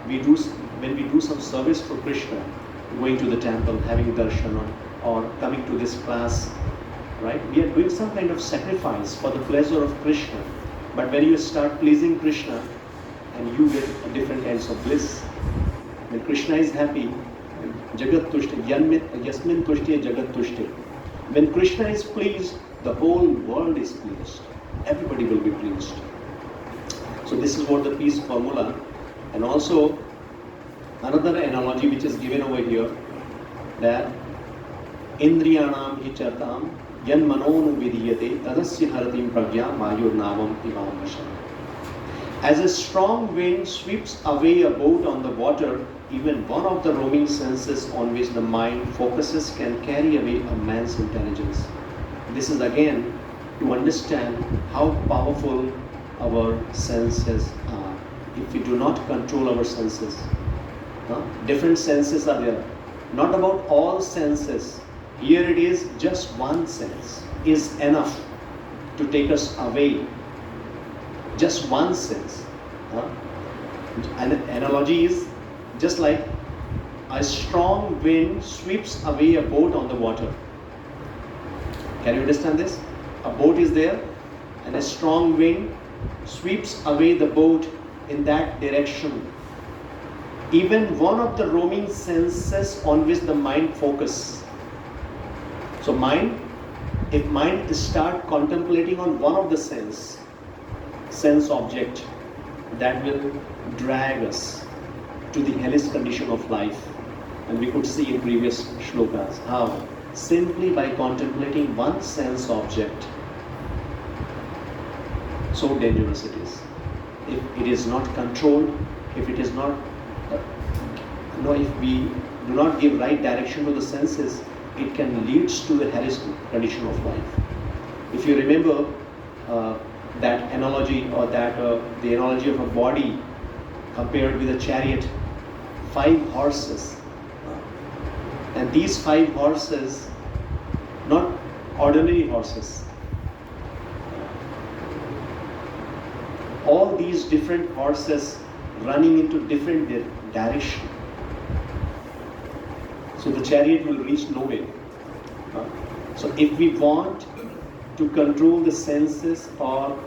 when we do some service for Krishna, going to the temple, having darshan, or coming to this class, right? We are doing some kind of sacrifice for the pleasure of Krishna. But when you start pleasing Krishna, and you get a different kinds of bliss. When Krishna is happy, Jagat Tushti, Yasmin Tushti, Jagat Tushti. When Krishna is pleased, the whole world is pleased. Everybody will be pleased. So this is what the peace formula. And also, another analogy which is given over here, that Indriyanam hi chartam yan manonu vidiyate tadasya haratim pragya mayur navam ivam visham. As a strong wind sweeps away a boat on the water, even one of the roaming senses on which the mind focuses can carry away a man's intelligence. This is again to understand how powerful our senses are. If we do not control our senses, different senses are there. Not about all senses. Here it is just one sense is enough to take us away. Just one sense. An analogy is just like a strong wind sweeps away a boat on the water. Can you understand this? A boat is there and a strong wind sweeps away the boat in that direction. Even one of the roaming senses on which the mind focuses. So if mind start contemplating on one of the sense object, that will drag us to the hellish condition of life. And we could see in previous shlokas how simply by contemplating one sense object, so dangerous it is. If it is not controlled, if it is not, if we do not give right direction to the senses, it can lead to the hellish condition of life. If you remember that analogy, or that the analogy of a body compared with a chariot, 5 horses, and these 5 horses, not ordinary horses, all these different horses running into different direction. So the chariot will reach nowhere. So if we want to control the senses or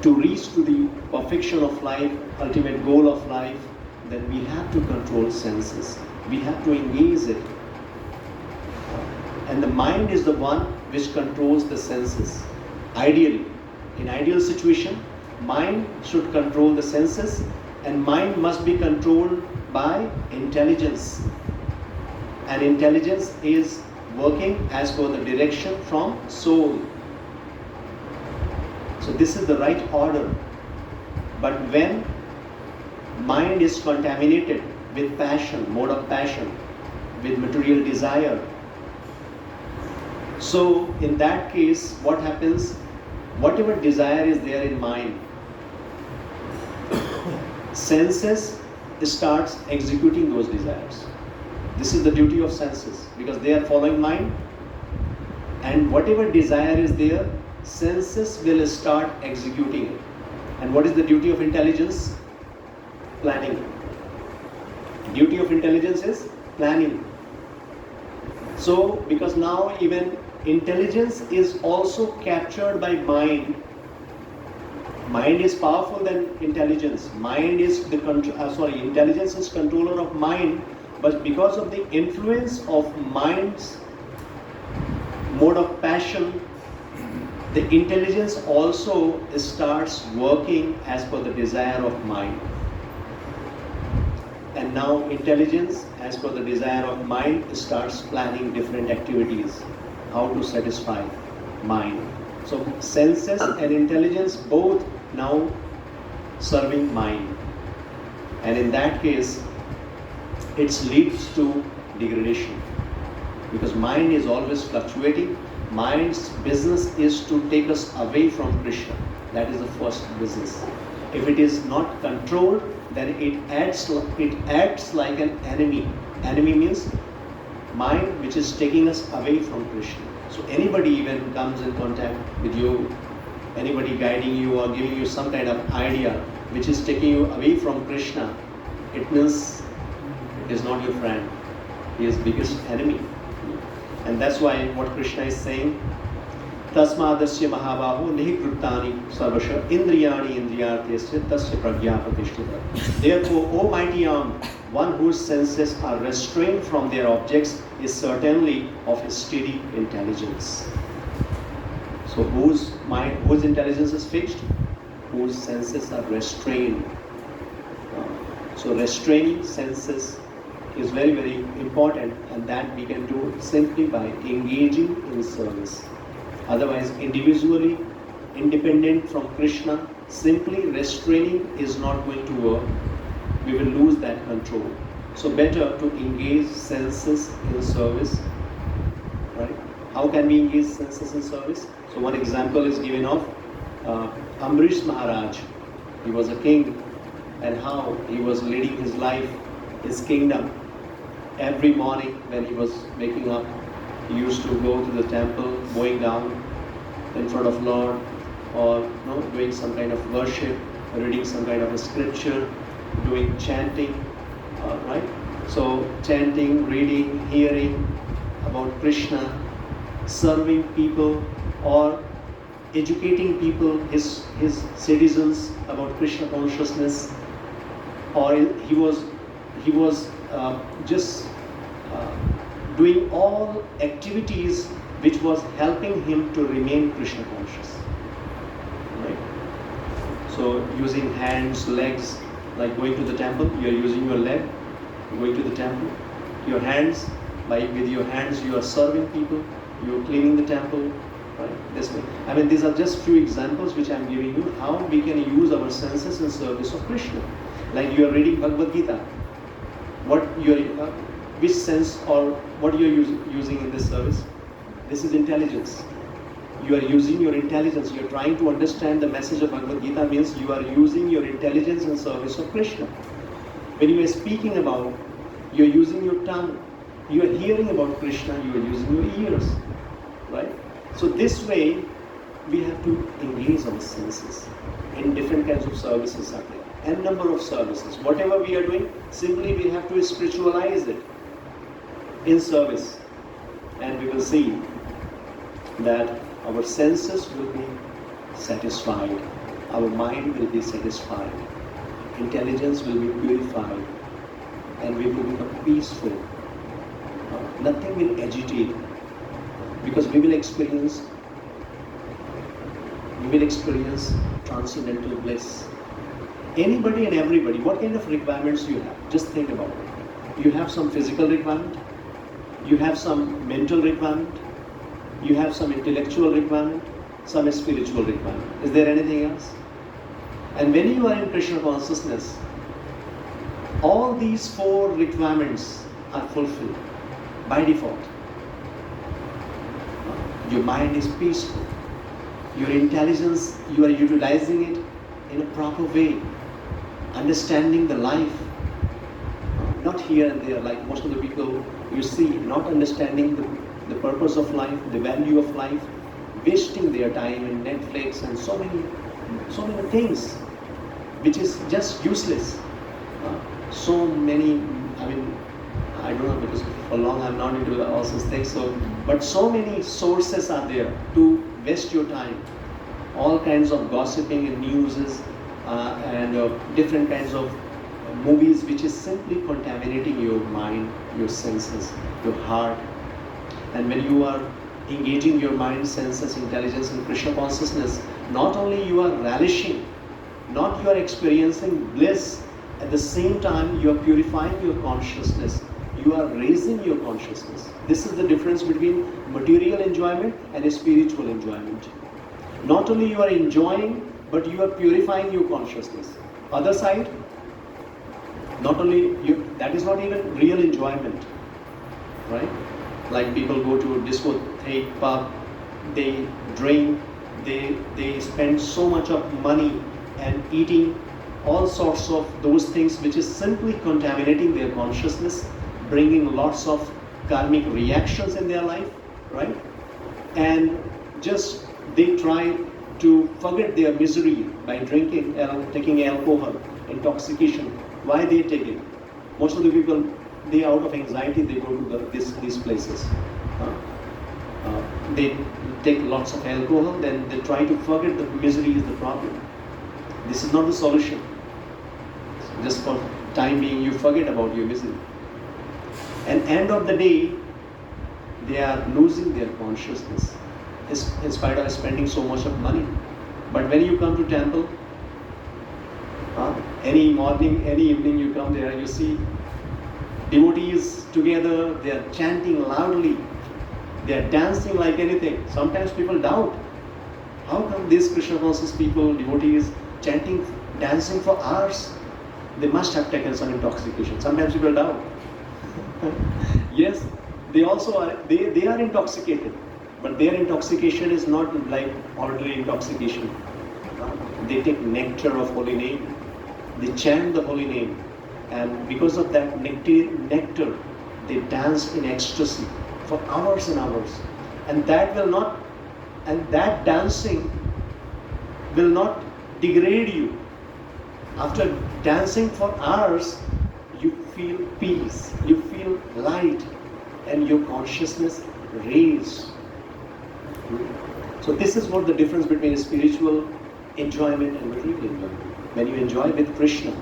to reach to the perfection of life, ultimate goal of life, then we have to control senses. We have to engage it. And the mind is the one which controls the senses. Ideally, in ideal situation, mind should control the senses, and mind must be controlled by intelligence. And intelligence is working as per the direction from soul. So this is the right order. But when mind is contaminated with passion, mode of passion, with material desire, so in that case, what happens? whatever desire is there in mind, senses starts executing those desires. This is the duty of senses, because they are following mind, and whatever desire is there, senses will start executing it. And what is the duty of intelligence? Planning. Duty of intelligence is planning. So, because now even intelligence is also captured by mind. Mind is powerful than intelligence. Intelligence is controller of mind, but because of the influence of mind's mode of passion, the intelligence also starts working as per the desire of mind. And now intelligence, as per the desire of mind, starts planning different activities, how to satisfy mind. So senses and intelligence both now serving mind. And in that case, it leads to degradation. Because mind is always fluctuating. Mind's business is to take us away from Krishna. That is the first business. If it is not controlled, then it acts like an enemy. Enemy means mind which is taking us away from Krishna. So anybody even comes in contact with you, anybody guiding you or giving you some kind of idea which is taking you away from Krishna, it means it is not your friend. He is biggest enemy. And that's why what Krishna is saying, Tasmadasya Mahabahu Nihikruttani Sarvasha Indriyani Indriyartesya Tasya Pragya Pratishtita. Therefore, O mighty arm, one whose senses are restrained from their objects is certainly of a steady intelligence. So whose intelligence is fixed? Whose senses are restrained. So restraining senses is very, very important, and that we can do simply by engaging in service. Otherwise, individually, independent from Krishna, simply restraining is not going to work. We will lose that control. So better to engage senses in service. Right? How can we engage senses in service? So one example is given of Amrish Maharaj. He was a king, and how he was leading his life, his kingdom. Every morning when he was waking up, he used to go to the temple, going down in front of Lord, or doing some kind of worship, reading some kind of a scripture, doing chanting, right? So chanting, reading, hearing about Krishna, serving people, or educating people, his citizens about Krishna consciousness, or he was just doing all activities which was helping him to remain Krishna conscious. Right? So using hands, legs, like going to the temple, you are using your leg, going to the temple, your hands, with your hands you are serving people, you are cleaning the temple, right? This way. I mean, these are just few examples which I am giving you how we can use our senses in service of Krishna. Like you are reading Bhagavad Gita, which sense or what you are using in this service? This is intelligence. You are using your intelligence. You are trying to understand the message of Bhagavad Gita, means you are using your intelligence in service of Krishna. When you are speaking about, you are using your tongue. You are hearing about Krishna, you are using your ears. Right? So this way, we have to engage our senses in different kinds of services out there. N number of services. Whatever we are doing, simply we have to spiritualize it in service. And we will see that our senses will be satisfied, our mind will be satisfied, intelligence will be purified, and we will become peaceful. Nothing will agitate, because we will experience transcendental bliss. Anybody and everybody, what kind of requirements you have? Just think about it. You have some physical requirement, you have some mental requirement, you have some intellectual requirement, some spiritual requirement. Is there anything else? And when you are in Krishna consciousness, all these four requirements are fulfilled by default. Your mind is peaceful, your intelligence, you are utilizing it in a proper way, understanding the life, not here and there like most of the people you see, not understanding the purpose of life, the value of life, wasting their time in Netflix and so many things which is just useless. So many, I mean, I don't know, because for long I'm not into all those things, but so many sources are there to waste your time. All kinds of gossiping and newses and different kinds of movies which is simply contaminating your mind, your senses, your heart. And when you are engaging your mind, senses, intelligence in Krishna consciousness, not only you are relishing, not you are experiencing bliss, at the same time you are purifying your consciousness, you are raising your consciousness. This is the difference between material enjoyment and spiritual enjoyment. Not only you are enjoying, but you are purifying your consciousness. Other side, not only you, that is not even real enjoyment, right? Like people go to a discotheque, pub, they drink, they spend so much of money and eating all sorts of those things which is simply contaminating their consciousness, bringing lots of karmic reactions in their life, right? And just they try to forget their misery by drinking, taking alcohol, intoxication. Why they take it? Most of the people, they out of anxiety, they go to these places. They take lots of alcohol, then they try to forget the misery is the problem. This is not the solution. Just for time being, you forget about your misery. And end of the day, they are losing their consciousness in spite of spending so much of money. But when you come to temple, any morning, any evening you come there, you see devotees together, they are chanting loudly, they are dancing like anything. Sometimes people doubt, how come these Krishna conscious people, devotees, chanting, dancing for hours? They must have taken some intoxication. Sometimes people doubt. Yes, they also are, they are intoxicated, but their intoxication is not like ordinary intoxication. They take nectar of holy name, they chant the holy name, and because of that nectar, they dance in ecstasy for hours and hours. And that dancing will not degrade you. After dancing for hours, you feel peace, you feel light, and your consciousness raised. So this is what the difference between spiritual enjoyment and material enjoyment. When you enjoy with Krishna,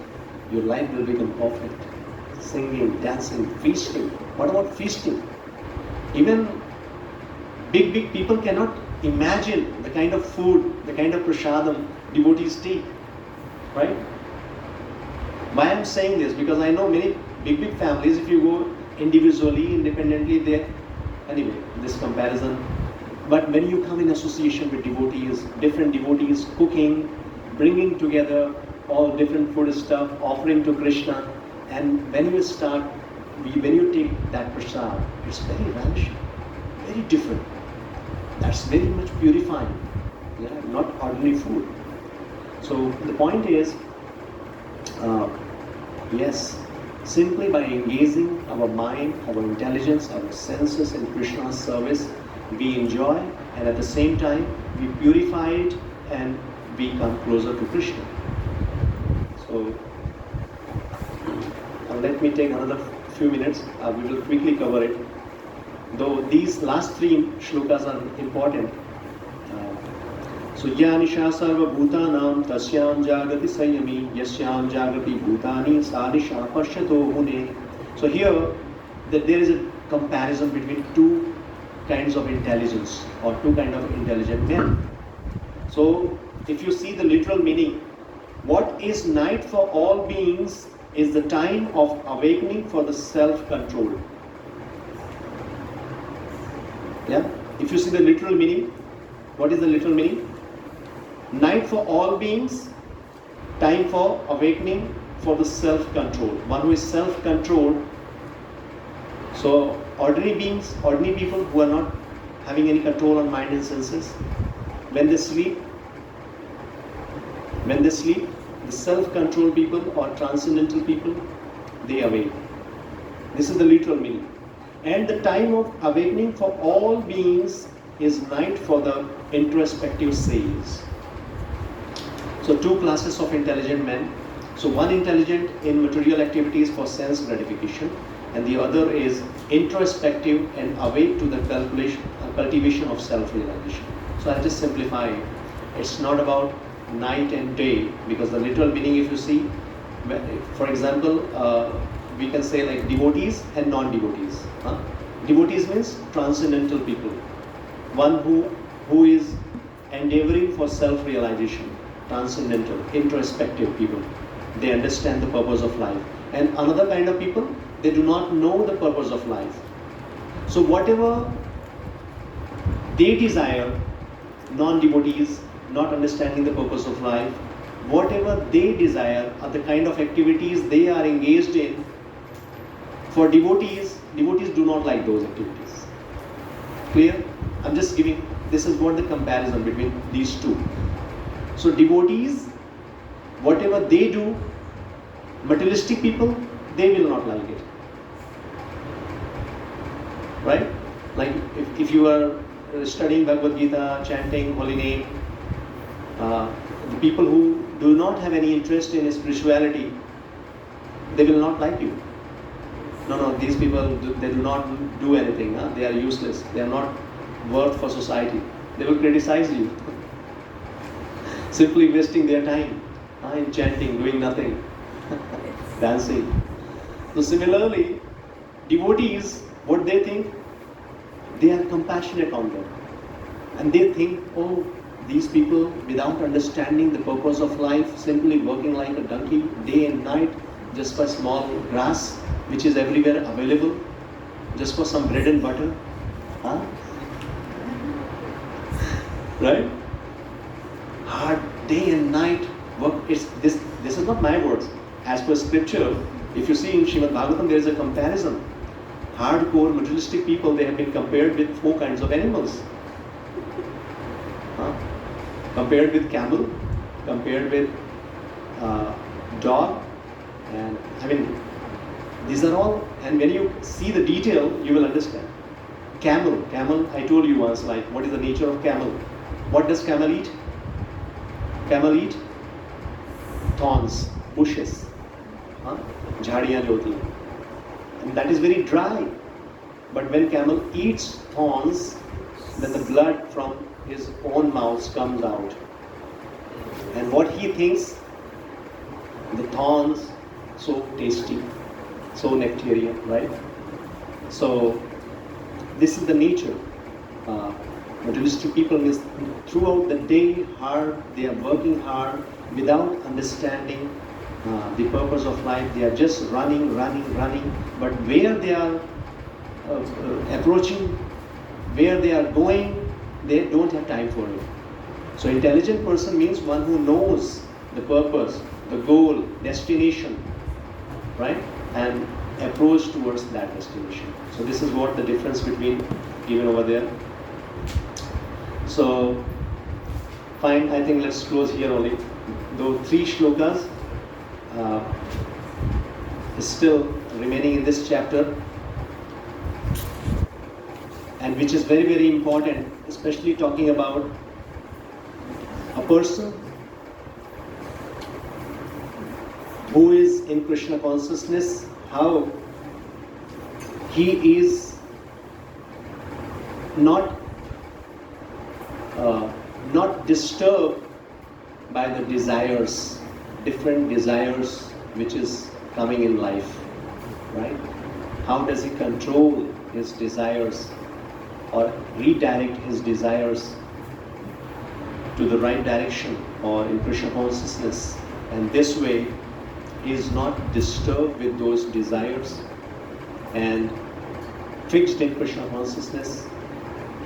your life will become perfect. Singing, dancing, feasting. What about feasting? Even big people cannot imagine the kind of food, the kind of prasadam devotees take, right? Why I'm saying this? Because I know many big families, if you go individually, independently, anyway, this comparison. But when you come in association with devotees, different devotees cooking, bringing together all different food stuff, offering to Krishna, and when you take that prasad, it's very relishing, very different. That's very much purifying, not ordinary food. So the point is, yes, simply by engaging our mind, our intelligence, our senses in Krishna's service, we enjoy, and at the same time we purify it and we come closer to Krishna. So let me take another few minutes. We will quickly cover it. Though these last three shlokas are important. So Yanisha sarva bhutanam tasyam jagati sayami yasyam jagati bhutani sadisha pashyato hune. So here there is a comparison between two kinds of intelligence or two kinds of intelligent men. So if you see the literal meaning, what is night for all beings is the time of awakening for the self-control. Yeah? If you see the literal meaning, what is the literal meaning? Night for all beings, time for awakening for the self-control. One who is self-controlled. So ordinary beings, ordinary people who are not having any control on mind and senses, when they sleep, the self-controlled people or transcendental people, they awake. This is the literal meaning. And the time of awakening for all beings is night for the introspective sage. So two classes of intelligent men. So one intelligent in material activities for sense gratification, and the other is introspective and awake to the cultivation of self-realization. So I'll just simplify it. It's not about night and day, because the literal meaning, if you see, for example, we can say like devotees and non-devotees. Devotees means transcendental people, one who is endeavoring for self-realization. Transcendental, introspective people. They understand the purpose of life. And another kind of people, they do not know the purpose of life. So whatever they desire, non-devotees, not understanding the purpose of life, whatever they desire are the kind of activities they are engaged in. For devotees do not like those activities. Clear? I'm just giving, this is what the comparison between these two. So devotees, whatever they do, materialistic people, they will not like it. Right? Like if you are studying Bhagavad Gita, chanting holy name, the people who do not have any interest in spirituality, they will not like you. No, these people, they do not do anything. They are useless. They are not worth for society. They will criticize you. Simply wasting their time in chanting, doing nothing, dancing. So similarly, devotees, what they think, they are compassionate on them. And they think, oh, these people, without understanding the purpose of life, simply working like a donkey, day and night, just for small grass, which is everywhere available, just for some bread and butter. Right? Hard day and night work. This is not my words. As per scripture, if you see in Srimad Bhagavatam, there is a comparison. Hardcore materialistic people, they have been compared with 4 kinds of animals. Compared with camel, compared with dog, and I mean, these are all, and when you see the detail, you will understand. Camel, I told you once, like, what is the nature of camel? What does camel eat? Camel eat thorns, bushes, jhadiyan jo hoti hain. And that is very dry. But when camel eats thorns, then the blood from his own mouth comes out. And what he thinks, the thorns, so tasty, so nectarian, right? So this is the nature. Materialistic people is throughout the day hard, they are working hard without understanding the purpose of life. They are just running. But where they are approaching, where they are going, they don't have time for it. So intelligent person means one who knows the purpose, the goal, destination, right? And approach towards that destination. So this is what the difference between given over there. So fine, I think let's close here only. Though 3 shlokas is still remaining in this chapter, and which is very, very important, especially talking about a person who is in Krishna consciousness, how he is not disturbed by the desires, different desires which is coming in life, right? How does he control his desires or redirect his desires to the right direction or in Krishna consciousness? And this way, he is not disturbed with those desires and fixed in Krishna consciousness.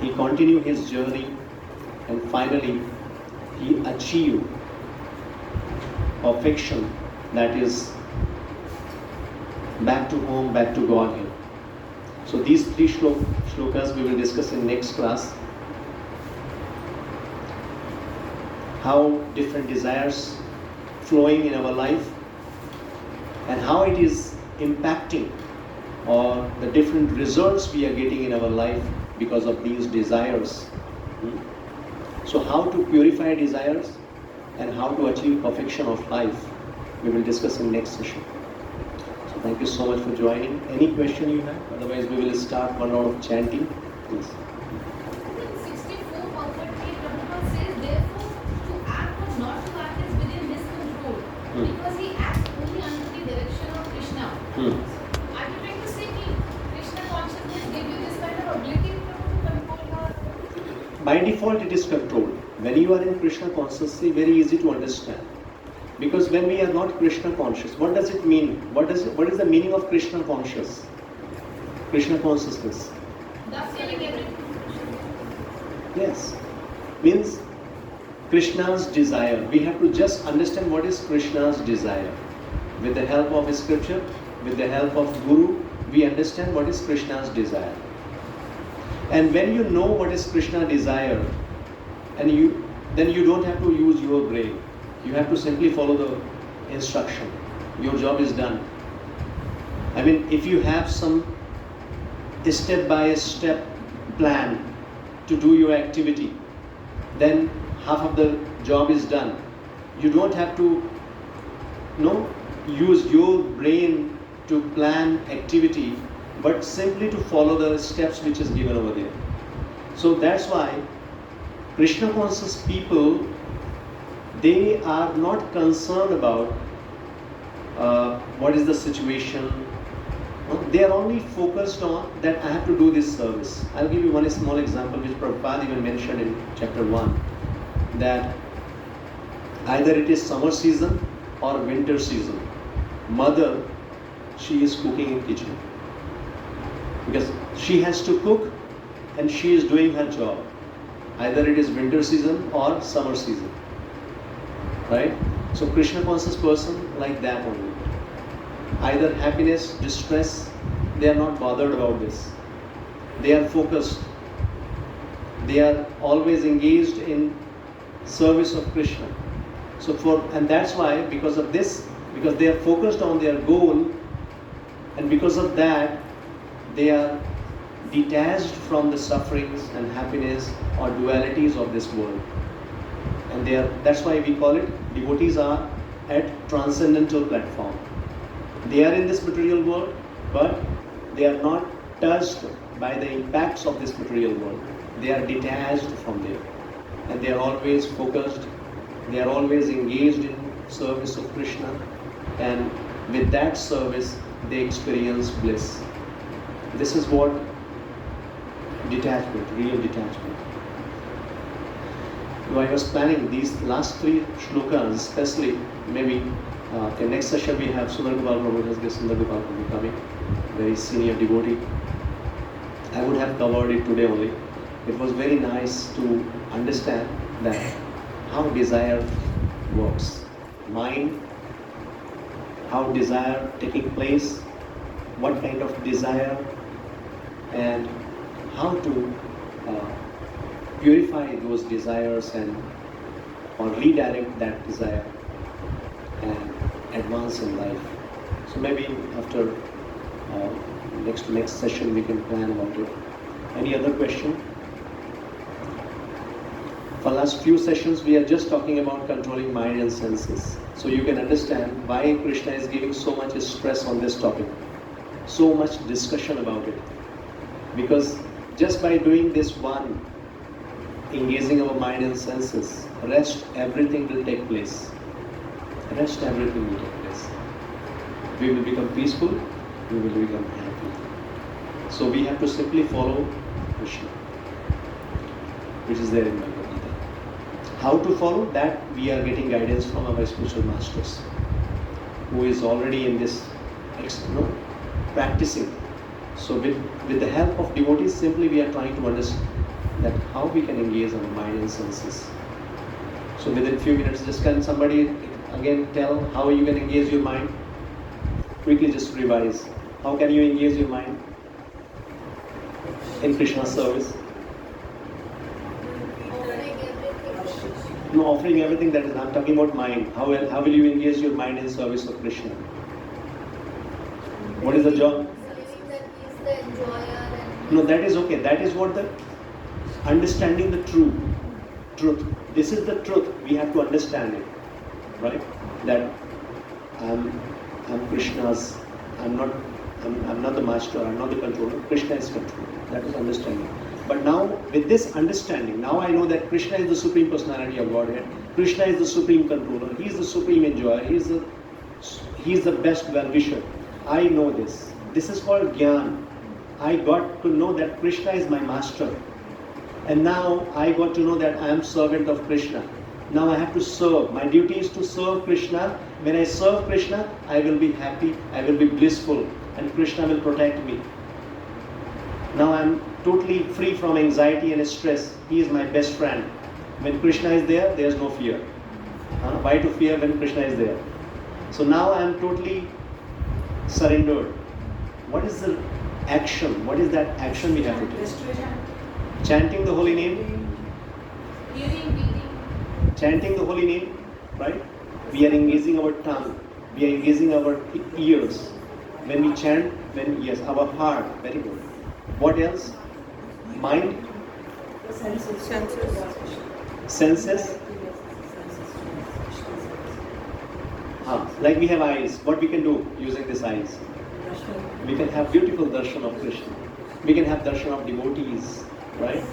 He continued his journey and finally he achieved perfection, that is back to home, back to Godhead. So these 3 shlokas we will discuss in next class. how different desires flowing in our life and how it is impacting or the different results we are getting in our life because of these desires. So how to purify desires and how to achieve perfection of life, we will discuss in next session. So thank you so much for joining. Any question you have? Otherwise we will start one round of chanting. Please. In 64, Bhagavad Prabhupada says, therefore, to act or not to act is within his control, because he acts only under the direction of Krishna. So, are you trying to say that Krishna consciousness give you this kind of ability to control your... By default it is controlled. When you are in Krishna consciously, very easy to understand. Because when we are not Krishna conscious, what does it mean? What is the meaning of Krishna conscious? Krishna consciousness. Thus feeling everything. Yes. Means Krishna's desire. We have to just understand what is Krishna's desire. With the help of scripture, with the help of Guru, we understand what is Krishna's desire. And when you know what is Krishna's desire, and then you don't have to use your brain. You have to simply follow the instruction. Your job is done. I mean, if you have some step-by-step plan to do your activity, then half of the job is done. You don't have to use your brain to plan activity, but simply to follow the steps which is given over there. So that's why Krishna conscious people, they are not concerned about what is the situation. They are only focused on that I have to do this service. I'll give you one small example which Prabhupada even mentioned in chapter 1, that either it is summer season or winter season. Mother, she is cooking in kitchen because she has to cook and she is doing her job. Either it is winter season or summer season. Right? So Krishna conscious person like that only. Either happiness, distress, they are not bothered about this. They are focused. They are always engaged in service of Krishna. And that's why, because of this, because they are focused on their goal, and because of that, they are detached from the sufferings and happiness or dualities of this world. And that's why we call it, devotees are at transcendental platform. They are in this material world, but they are not touched by the impacts of this material world. They are detached from there. And they are always focused, they are always engaged in service of Krishna. And with that service, they experience bliss. This is what detachment, real detachment. So I was planning these last 3 shlokas, especially maybe in next session we have Sundar Gopal Prabhu, as Sundar Gopal Prabhu coming, very senior devotee. I would have covered it today only. It was very nice to understand that how desire works, mind, how desire taking place, what kind of desire, and how to purify those desires or redirect that desire and advance in life. So maybe after next session we can plan about it. Any other question? For last few sessions we are just talking about controlling mind and senses. So you can understand why Krishna is giving so much stress on this topic, so much discussion about it. Because just by doing this one, engaging our mind and senses, rest everything will take place. Rest everything will take place. We will become peaceful, we will become happy. So we have to simply follow Krishna, which is there in Bhagavad Gita. How to follow that, we are getting guidance from our spiritual masters, who is already in this, practicing. So with the help of devotees, simply we are trying to understand that how we can engage our mind and senses. So within few minutes, just can somebody again tell how you can engage your mind? Quickly just revise. How can you engage your mind in Krishna's service? No, offering everything, that is, I'm talking about mind. How will you engage your mind in service of Krishna? What is the job? Believing that he is the enjoyer and No, that is okay. That is what the understanding the truth. This is the truth. We have to understand it, right? That I'm Krishna's. I'm not the master. I'm not the controller. Krishna is controller. That is understanding. But now, with this understanding, now I know that Krishna is the supreme personality of Godhead. Krishna is the supreme controller. He is the supreme enjoyer. He is the best well-wisher. I know this. This is called Gyan. I got to know that Krishna is my master. And now I got to know that I am servant of Krishna. Now I have to serve. My duty is to serve Krishna. When I serve Krishna, I will be happy, I will be blissful, and Krishna will protect me. Now I am totally free from anxiety and stress. He is my best friend. When Krishna is there, there is no fear. Why to fear when Krishna is there? So now I am totally surrendered. What is the action? What is that action we have to take? Chanting the holy name. hearing, reading. Chanting the holy name, right? We are engaging our tongue. We are engaging our ears. When we chant, our heart. Very good. What else? Mind. Senses. Like we have eyes. What we can do using these eyes? We can have beautiful darshan of Krishna. We can have darshan of devotees, right?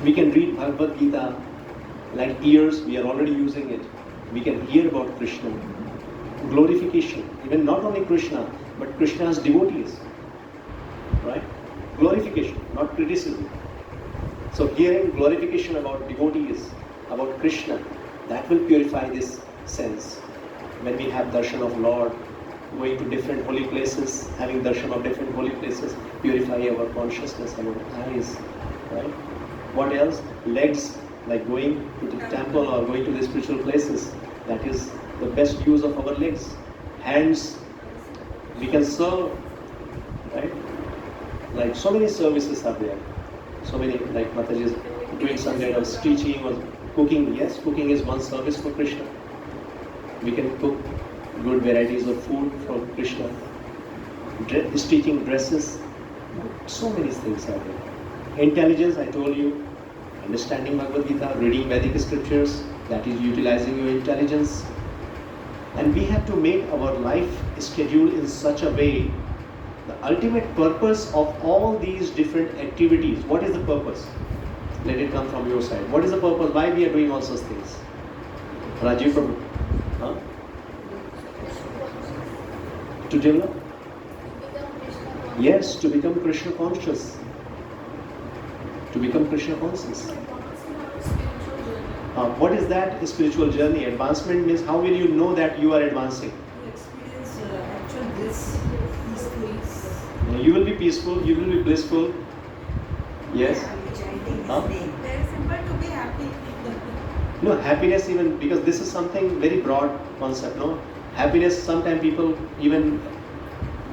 We can read Bhagavad Gita. Like ears, we are already using it. We can hear about Krishna. Glorification. Even not only Krishna, but Krishna's devotees. Right? Glorification, not criticism. So hearing glorification about devotees, about Krishna, that will purify this sense. When we have darshan of Lord, going to different holy places, having darshan of different holy places, purify our consciousness, our eyes. Right? What else? Legs, like going to the temple or going to the spiritual places. That is the best use of our legs. Hands, we can serve. Right? Like so many services are there. So many, like Mataji is doing some kind of teaching or cooking. Yes, cooking is one service for Krishna. We can cook good varieties of food for Krishna. Stitching dresses. So many things are there. Intelligence, I told you. Understanding Bhagavad Gita, reading Vedic scriptures. That is utilizing your intelligence. And we have to make our life schedule in such a way. The ultimate purpose of all these different activities, what is the purpose? Let it come from your side. What is the purpose? Why we are doing all such things? Rajiv Prabhu. Huh? To develop? Yes, to become Krishna conscious. To become Krishna conscious. What is that spiritual journey? Advancement means how will you know that you are advancing? To experience actual bliss, peaceful. You will be peaceful, you will be blissful. Yes? Huh? Very simple to be happy. No, happiness even, because this is something very broad concept, no? Happiness, sometimes people even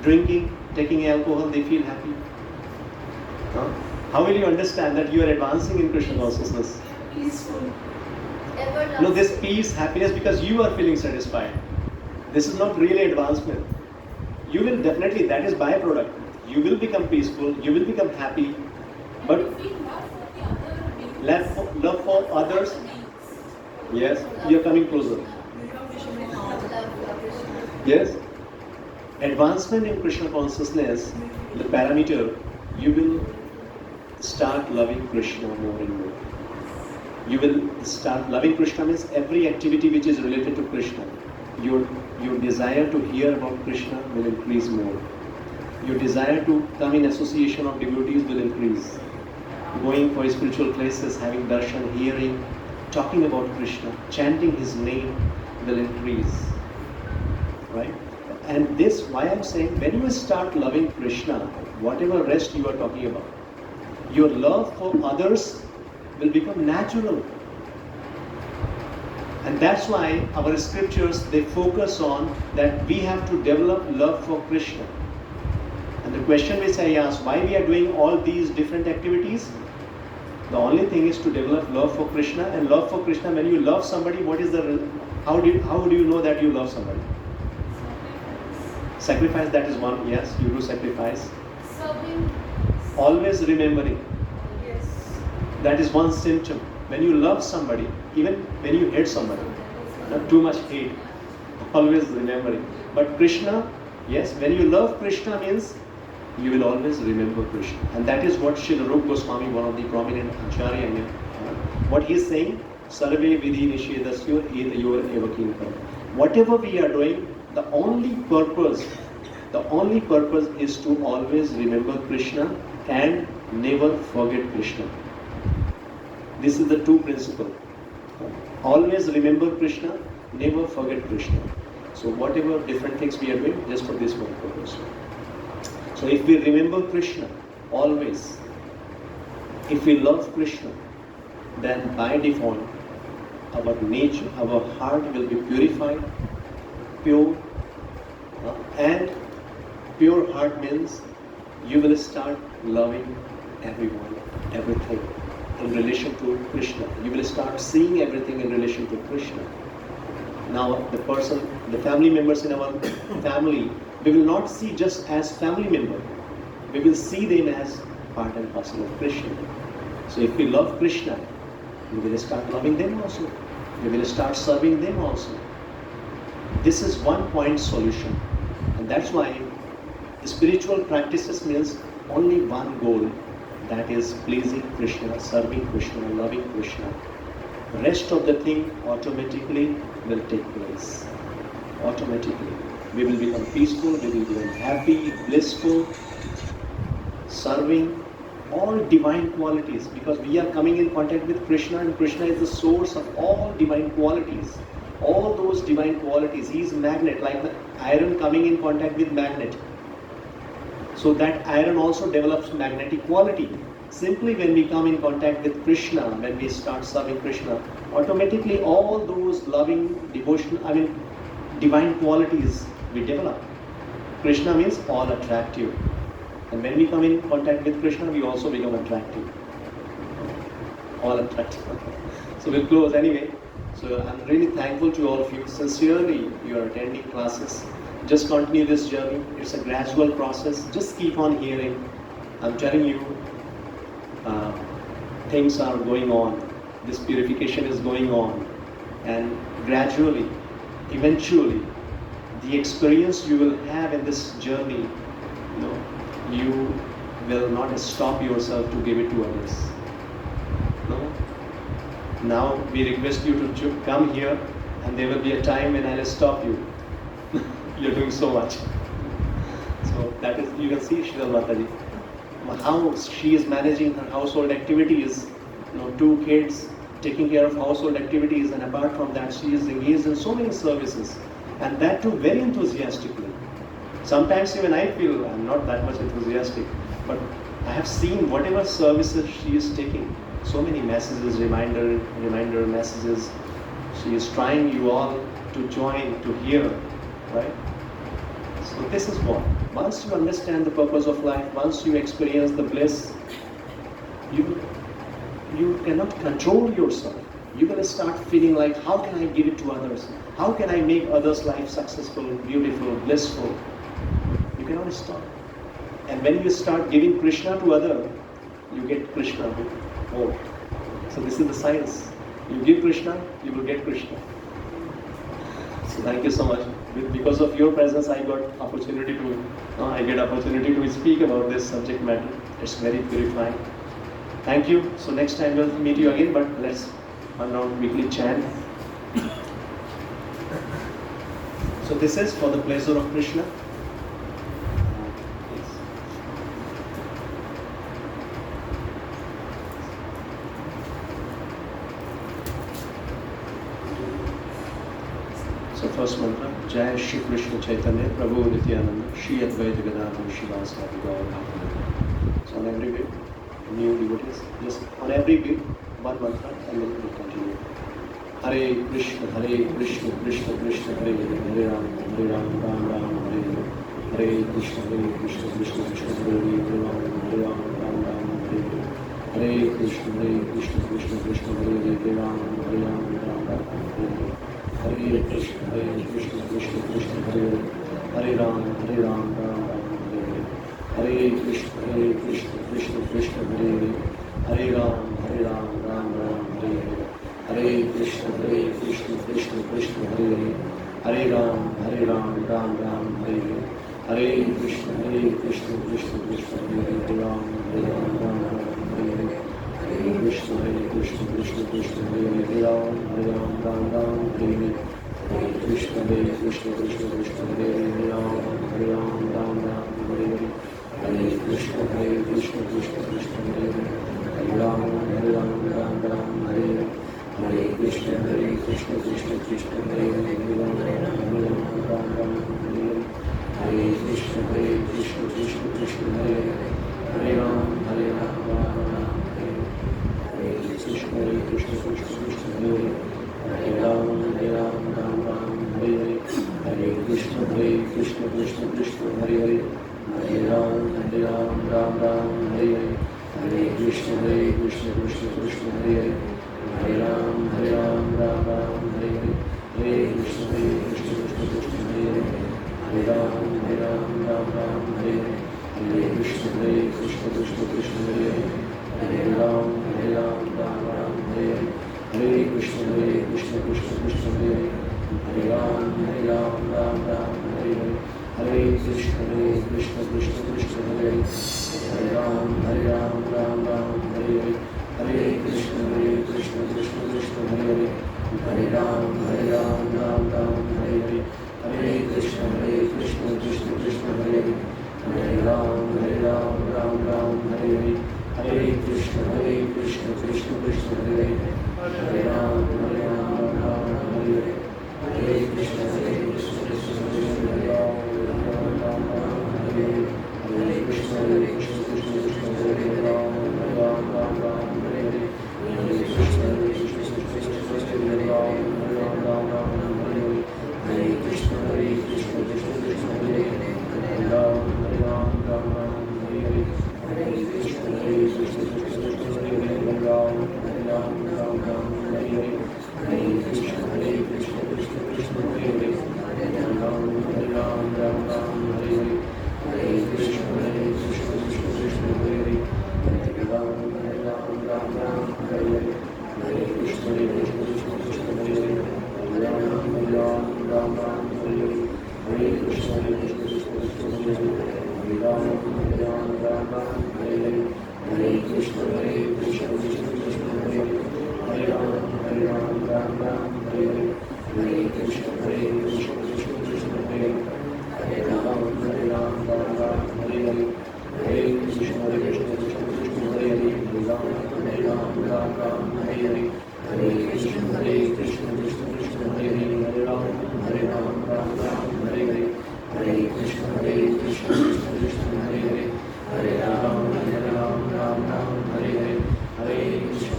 drinking, taking alcohol, they feel happy. Huh? How will you understand that you are advancing in Krishna consciousness? Peaceful. No, this peace, happiness, because you are feeling satisfied. This is not really advancement. You will definitely, that is byproduct. You will become peaceful, you will become happy, but love for others. Yes, you are coming closer. Yes. Advancement in Krishna consciousness, the parameter, you will start loving Krishna more and more. You will start loving Krishna means every activity which is related to Krishna. Your desire to hear about Krishna will increase more. Your desire to come in association of devotees will increase. Going for spiritual places, having darshan, hearing, talking about Krishna, chanting his name will increase. Right? And this, why I'm saying, when you start loving Krishna, whatever rest you are talking about, your love for others will become natural. And that's why our scriptures, they focus on that we have to develop love for Krishna. And the question which I asked, why we are doing all these different activities? The only thing is to develop love for Krishna, and love for Krishna. When you love somebody, what is the how do you know that you love somebody? Sacrifice, that is one. Yes, you do sacrifice. Serving. Always remembering. Yes. That is one symptom. When you love somebody, even when you hate somebody, not too much hate, always remembering. But Krishna, yes, when you love Krishna means you will always remember Krishna. And that is what Srila Rupa Goswami, one of the prominent Acharya, what he is saying, Sarve Vidhi Nishedasyo Yor Evakim. Whatever we are doing, the only purpose is to always remember Krishna and never forget Krishna. This is the true principle. Always remember Krishna, never forget Krishna. So whatever different things we are doing, just for this one purpose. So if we remember Krishna always, if we love Krishna, then by default, our nature, our heart will be purified, pure, and pure heart means you will start loving everyone, everything in relation to Krishna. You will start seeing everything in relation to Krishna. Now the family members in our family, we will not see just as family member. We will see them as part and parcel of Krishna. So if we love Krishna, we will start loving them also. We will start serving them also. This is one point solution. And that's why spiritual practices means only one goal, that is pleasing Krishna, serving Krishna, loving Krishna. The rest of the thing automatically will take place. Automatically. We will become peaceful, we will become happy, blissful, serving all divine qualities, because we are coming in contact with Krishna, and Krishna is the source of all divine qualities. All those divine qualities, he is magnet, like the iron coming in contact with magnet. So that iron also develops magnetic quality. Simply when we come in contact with Krishna, when we start serving Krishna, automatically all those loving, devotion, divine qualities we develop. Krishna means all attractive. And when we come in contact with Krishna, we also become attractive. All attractive. So we'll close anyway. So I'm really thankful to all of you. Sincerely, you are attending classes. Just continue this journey. It's a gradual process. Just keep on hearing. I'm telling you, things are going on. This purification is going on. And gradually, eventually, the experience you will have in this journey, you will not stop yourself to give it to others. No? Now we request you to come here, and there will be a time when I will stop you. You're doing so much. So that is, you can see Sridhar Mataji, how she is managing her household activities, 2 kids, taking care of household activities, and apart from that she is engaged in so many services, and that too very enthusiastically. Sometimes even I feel I'm not that much enthusiastic, but I have seen whatever services she is taking, so many messages, reminder messages. She is trying you all to join, to hear, right? So this is what, once you understand the purpose of life, once you experience the bliss, you cannot control yourself. You will start feeling like, how can I give it to others? How can I make others' life successful, beautiful, blissful? You cannot stop. And when you start giving Krishna to others, you get Krishna more. So this is the science. You give Krishna, you will get Krishna. So thank you so much. Because of your presence, I get opportunity to speak about this subject matter. It's very purifying. Thank you. So next time we'll meet you again, but let's one round weekly chant. So this is for the pleasure of Krishna. So first mantra, Jai Shri Krishna Chaitanya Prabhu Nityananda Shri Advaita Gadadhara Shivasadi Gaur. So on every week, new devotees, just on every week, one mantra, and then we'll continue. Hare Krishna, Krishna Krishna, Hare Ram, Ram Ram, Hare Hare. Hare Krishna, Krishna Krishna, Hare Ram, Ram Ram, Hare Hare. Hare Krishna Krishna Krishna Hare Hare Hare Ram Ram Ram Hare Krishna Krishna Krishna Hare Hare Hare Ram Ram Ram Hare Krishna Krishna Krishna Hare Hare Hare Ram Ram Ram Hare Krishna Krishna Krishna Hare Hare Hare Ram Ram Ram Hare Hare Krishna Krishna Krishna Hare Hare Ram Ram Hare Krishna Krishna Krishna Hare Hare Ram Ram Hare Krishna Krishna Krishna Hare Hare Ram Ram Hare Hare Krishna Krishna Krishna Hare Hare Ram Ram Hare Hare Krishna Krishna Krishna Hare Hare Ram Ram Hare Hare Krishna Krishna Krishna Hare Hare Ram Ram Hare Krishna Krishna Krishna Hare Hare Ram Ram Hare Hare Krishna Krishna Krishna Hare Hare Ram Ram Hare Hare Krishna Krishna Krishna Hare Hare Ram Ram Hare Hare Krishna Krishna Krishna Hare Hare Ram Ram Hare Hare Krishna Krishna Krishna Hare Hare Ram Ram Hare Hare Krishna Krishna Krishna Hare Hare Ram Ram Hare Hare Krishna Krishna Krishna Hare Hare Ram Ram Hare Hare Krishna Krishna Krishna Hare Hare Ram Ram Hare Hare Krishna Krishna Krishna Hare Hare Ram Ram Hare Hare Krishna Krishna Krishna Hare Hare Ram Ram Hare Hare Krishna Krishna Krishna Hare Hare Hare Krishna Krishna Krishna Hare Hare Ram Ram Hare Hare Krishna Krishna Krishna Hare Hare Ram Ram Hare Hare Hare Krishna Krishna Krishna Hare Hare Ram Ram Hare Hare Hare Krishna Krishna Krishna Hare Hare Ram Ram Hare Hare Hare Krishna Krishna Krishna Hare Hare Ram Ram Hare Hare Hare Krishna Krishna Krishna Hare Hare Ram Ram Hare Hare Hare Krishna Krishna Krishna Hare Hare Ram Ram Hare Hare Hare Krishna Krishna Krishna Hare Hare Ram Ram Hare Hare Hare Krishna Krishna Krishna Hare Hare Hare Ram Hare Hare Hare Krishna Krishna Krishna Hare Hare Hare Ram Hare Hare Hare Krishna Krishna Krishna Hare Hare Ram Hare Hare Hare Krishna Krishna Krishna Hare Hare Ram Hare Hare Hare Krishna Krishna Krishna Hare Hare Hare Ram Hare Hare Hare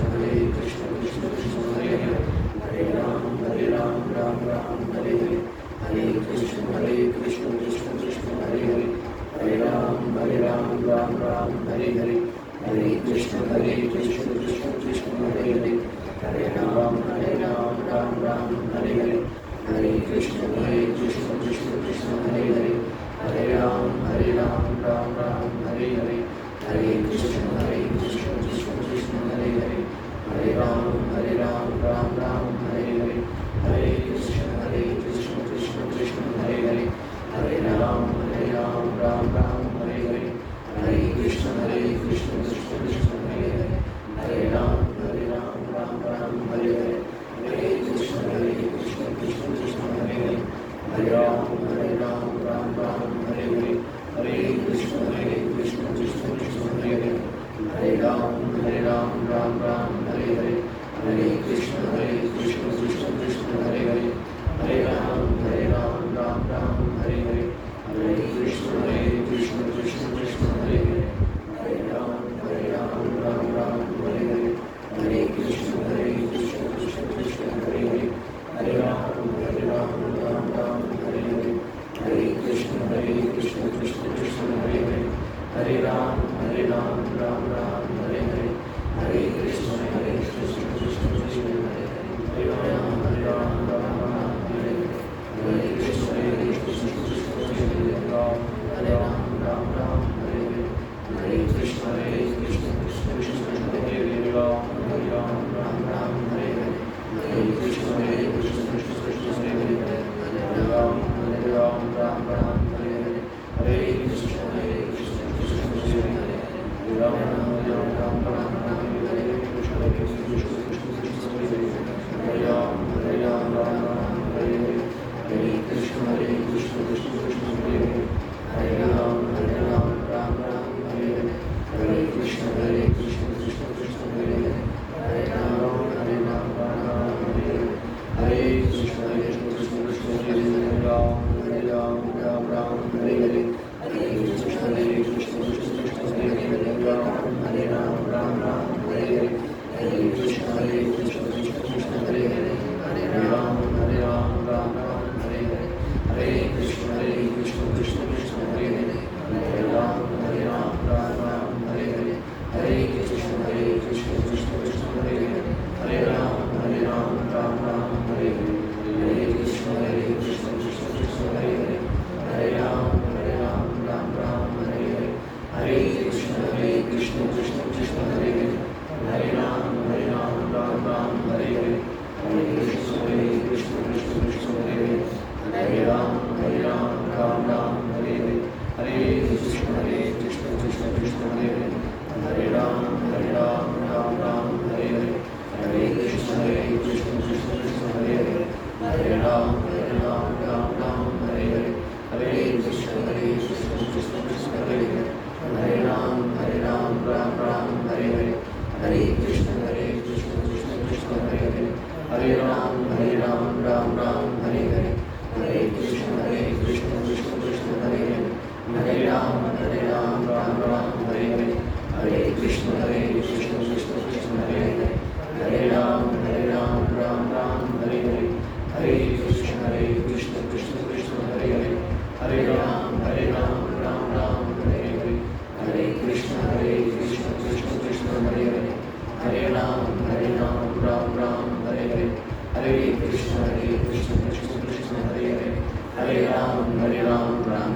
Krishna Krishna Krishna Hare Hare Hare Ram Hare Hare Hare Krishna Krishna Krishna Hare Hare Hare Ram Hare Hare Hare Krishna Krishna Krishna Hare Hare Hare Ram Hare Hare Hare Krishna Krishna Krishna Hare Hare Hare Ram Hare Hare Hare Krishna Krishna Krishna Hare Hare Hare Ram Hare Hare Hare Krishna Krishna Krishna Hare Hare Hare Ram Hare Hare Hare Krishna Krishna Krishna Hare Hare Hare Ram Hare Hare Hare Krishna Krishna Krishna Hare Hare Hare Ram Hare Hare Hare Krishna Krishna Krishna Hare Hare Hare Ram Hare Hare Hare Krishna Krishna Krishna Hare Hare Hare Ram Hare Hare Hare Krishna Krishna Krishna Hare Hare Hare Ram Hare Hare Hare Krishna Krishna Krishna Hare Hare Hare Ram Hare Hare Hare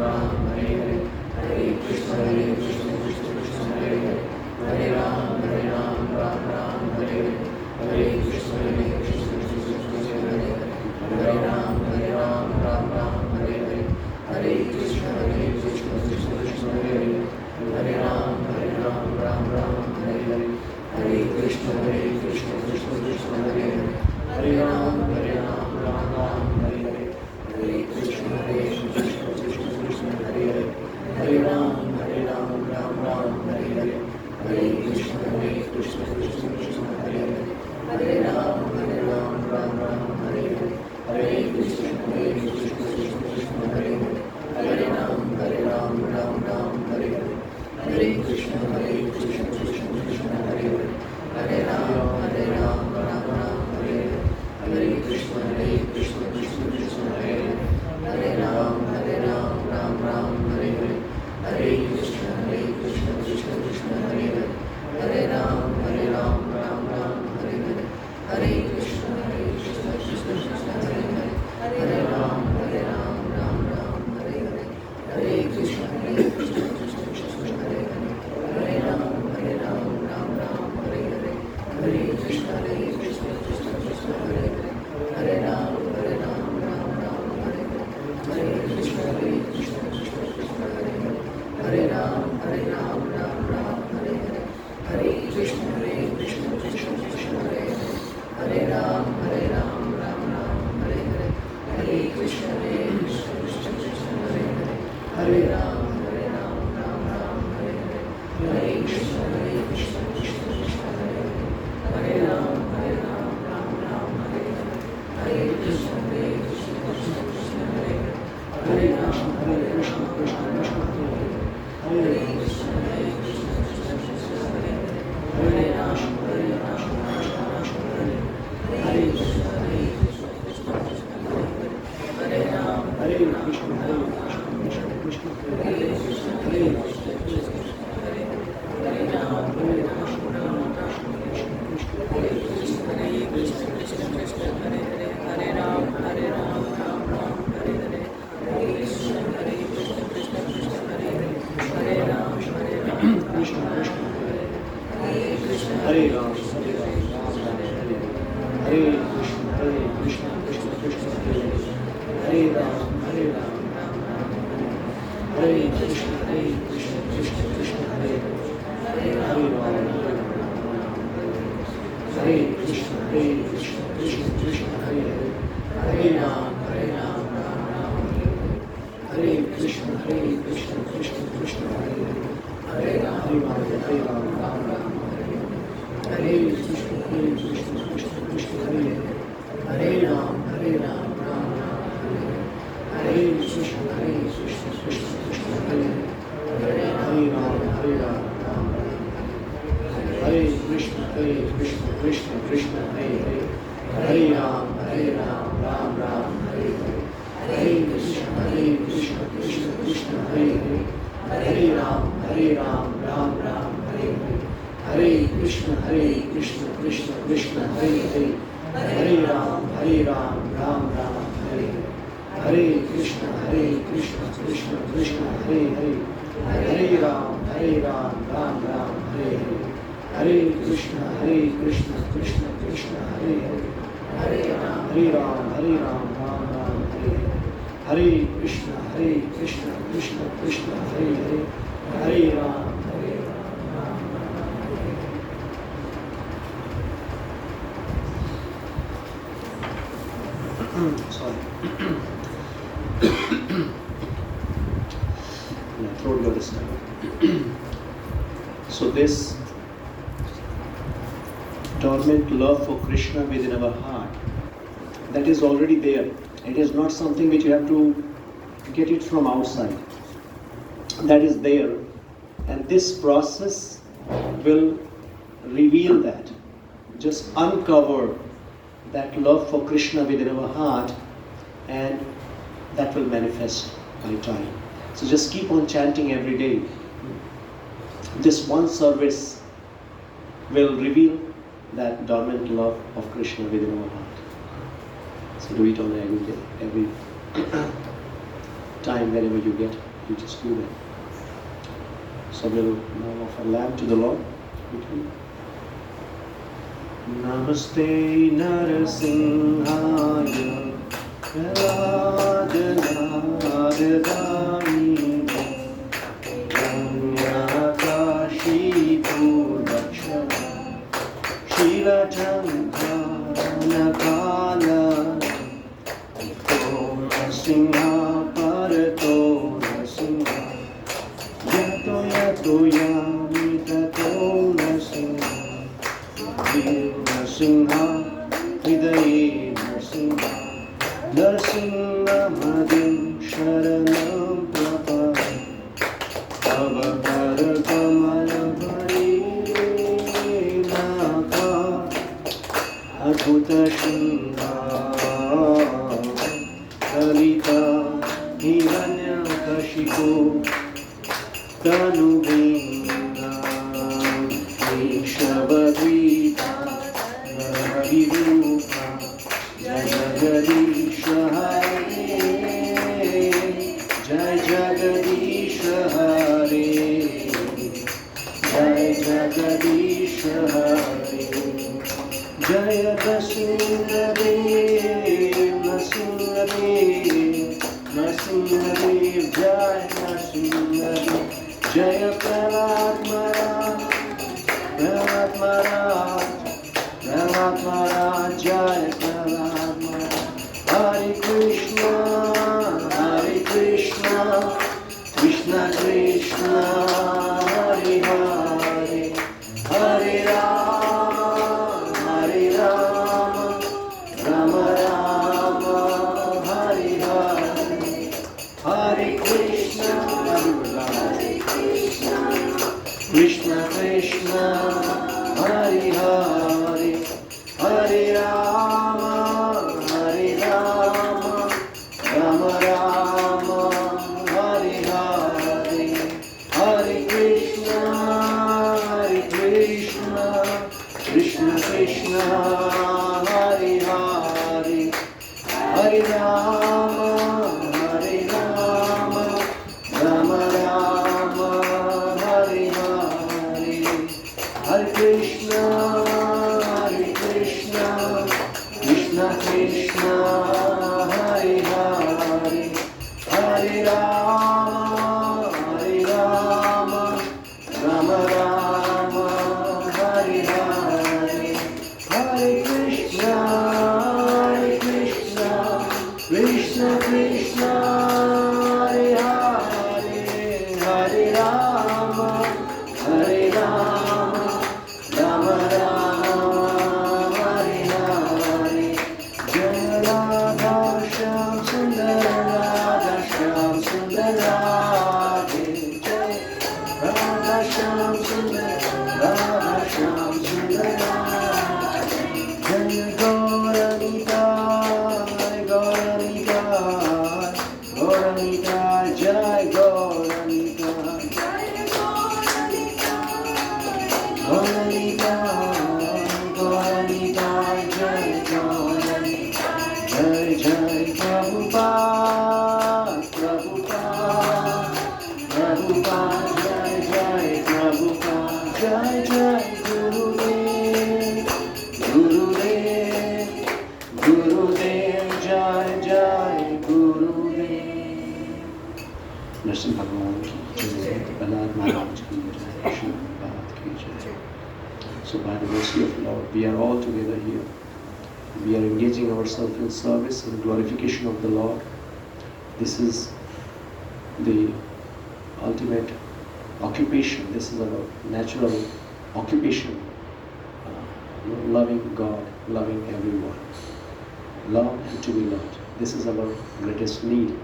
Ram, Hare Hare, Hare Krishna, Krishna Krishna, Hare Hare, Hare Ram, Ram Ram, Hare Hare, Hare Krishna, Krishna Krishna, Hare Hare, Hare Ram, Ram Ram, Hare Hare, Hare Krishna, Krishna Krishna, Hare Hare, Hare Ram, Ram Ram, Hare Hare, Hare Krishna, Krishna Krishna, Hare Hare, Hare Ram, Ram Ram, Hare Hare, Hare Krishna, Krishna Krishna, Hare Hare, Hare Ram, Ram Ram, Hare Hare, Hare Krishna, Krishna Krishna, Hare Hare, Hare Ram, Ram Ram, Hare Hare, Hare Krishna, Krishna Krishna, Hare Hare, Hare Ram, Ram Ram, Hare Hare, Hare Krishna, Krishna Krishna, Hare Hare, Hare Ram, Ram Ram, Hare Hare, Hare Krishna, Krishna Krishna, Hare Hare, Hare Ram, Ram Ram, Hare Hare, Hare Krishna, Krishna Krishna, Hare Hare, Hare Ram, Ram Ram, Hare Hare, Hare Krishna, Krishna Krishna, Hare Hare, Hare Ram, Ram Ram, Hare Hare, Hare Krishna, Krishna Krishna, Hare Hare, Hare Ram, Ram Ram, Hare Hare, Hare Krishna, Krishna Krishna, Hare Hare, Hare Ram, Ram Ram, Hare Hare, Hare Krishna, Krishna Krishna, Hare Hare, Hare Ram, Ram Ram, Hare Hare, Hare Krishna, Krishna Krishna, Hare Hare, Hare Ram, Ram Ram, Hare Hare, Hare Krishna, Krishna Krishna, Hare Hare, Hare Ram, Ram Ram, Hare Hare, Hare Krishna, Krishna Krishna, Hare Hare, Hare Ram, Ram Ram, Hare Hare, Hare Krishna, Krishna Krishna, Hare Hare, Hare Ram, Krishna Krishna, Hare Krishna, Krishna Krishna, Hare Hare, Hare Ram, Hare Krishna, Krishna Krishna, Hare Ram, Hare Krishna, Krishna Krishna, Hare Krishna, Hare Krishna, Hare Ram, Hare Krishna, Krishna Krishna, Hare Hare, Hare Ram, Ram Ram, Hare Hare, Hare Krishna, Krishna Krishna, Hare Hare, Hare Ram, Krishna Krishna, Hare Krishna, Hare Ram, Hare Krishna, Krishna Krishna, Hare Ram, Hare Krishna, Krishna Krishna, Hare Hare, Hare Ram, Hare Krishna, Krishna Krishna, Hare Hare, Hare Ram, Ram Ram, Hare Krishna, Krishna Krishna, Hare Hare, Hare Ram, Ram Ram, Hare Krishna, Krishna Krishna, Hare Hare, Hare Ram, Ram Ram, Hare Krishna, Krishna Krishna, Hare Hare, Hare Ram, Ram Ram, Hare Krishna, Krishna Krishna, Hare Hare, Hare Ram, Ram Ram, Hare Hare, Hare Krishna, Krishna Krishna, Hare Hare, Hare Ram, Ram Ram, Hare Hare, Hare Krishna, Krishna Krishna, Hare Hare, Hare Ram, Ram Ram, Hare Hare, Hare Krishna, Krishna Krishna, Hare Hare, Hare Ram, Ram Ram, Hare Hare, Hare Krishna, Krishna Krishna, Hare Hare, Hare Ram, Ram Ram, Hare Hare, Hare Krishna, Krishna Krishna, Hare Hare, Hare Ram, Ram Sorry. My throat got disturbed. So this dormant love for Krishna within our heart, that is already there. It is not something which you have to get it from outside. That is there, and this process will reveal that, just uncover that love for Krishna within our heart, and that will manifest by time. So just keep on chanting every day. This one service will reveal that dormant love of Krishna within our heart. So do it on every day, every time, whenever you get. You just do that. So we'll now offer lamp to the Lord quickly. Namaste Narasimhaya Radhanadani Ranyakashi Purvakshana Shila Jantanakala Om Nasimha Parato Nasimha Yato Yato Yamitato Nasimha Nasimha Hridaye Nasimha Nasimha Madim Sharanam Prabha Avakara Kamala Bhari Naka Adhuta Shindha Kalita Hiranya Kashipo Tanubhinda Ishavadvita Harirupa Jagadish Hare Jai Jagadish Hare Jai Jagadish Hare Jaya Narasimhadev Narasimhadev Narasimhadev Jai Narasimhadev Jaya Prahlad Maharaj Prahlad Maharaj Prahlad Maharaj Jaya Prahlad Maharaj Hare Krishna Krishna Krishna Hare Hare Hare Rama Rama Rama Hare Hare Hare Krishna Krishna Krishna Hare Hare Hare Rama Rama Rama Hare Hare Hare Krishna Krishna Krishna Hare Hare Hare Rama Rama Rama Hare Hare Hare Krishna Krishna Krishna Hare Hare Hare Rama Rama Rama Hare Hare Hare Krishna Krishna Krishna Hare Hare Hare Rama Rama Rama Hare Hare Jaya Radha Shyam Sundar Radha Shyam Sundar Radhe Jaya Radha Shyam Sundar Radha Shyam Sundar Radhe Jaya Gaura Nitai Gaura Nitai Jai Gaura Nitai Gaura Nitai Jai Gaura Nitai Jai Jai Prabhupada Jai Jai Prabhupada Jai Jai Gurudev Jai Jai Gurudev Narasimha Bhagwan ki jai Prahlad Maharaj ki jai Shri Bhagavad ki jai. So by the mercy of Lord, we are all together here. We are engaging ourselves in service and glorification of the Lord. This is the ultimate occupation. This is our natural occupation. Loving God, loving everyone. Love and to be loved. This is our greatest need,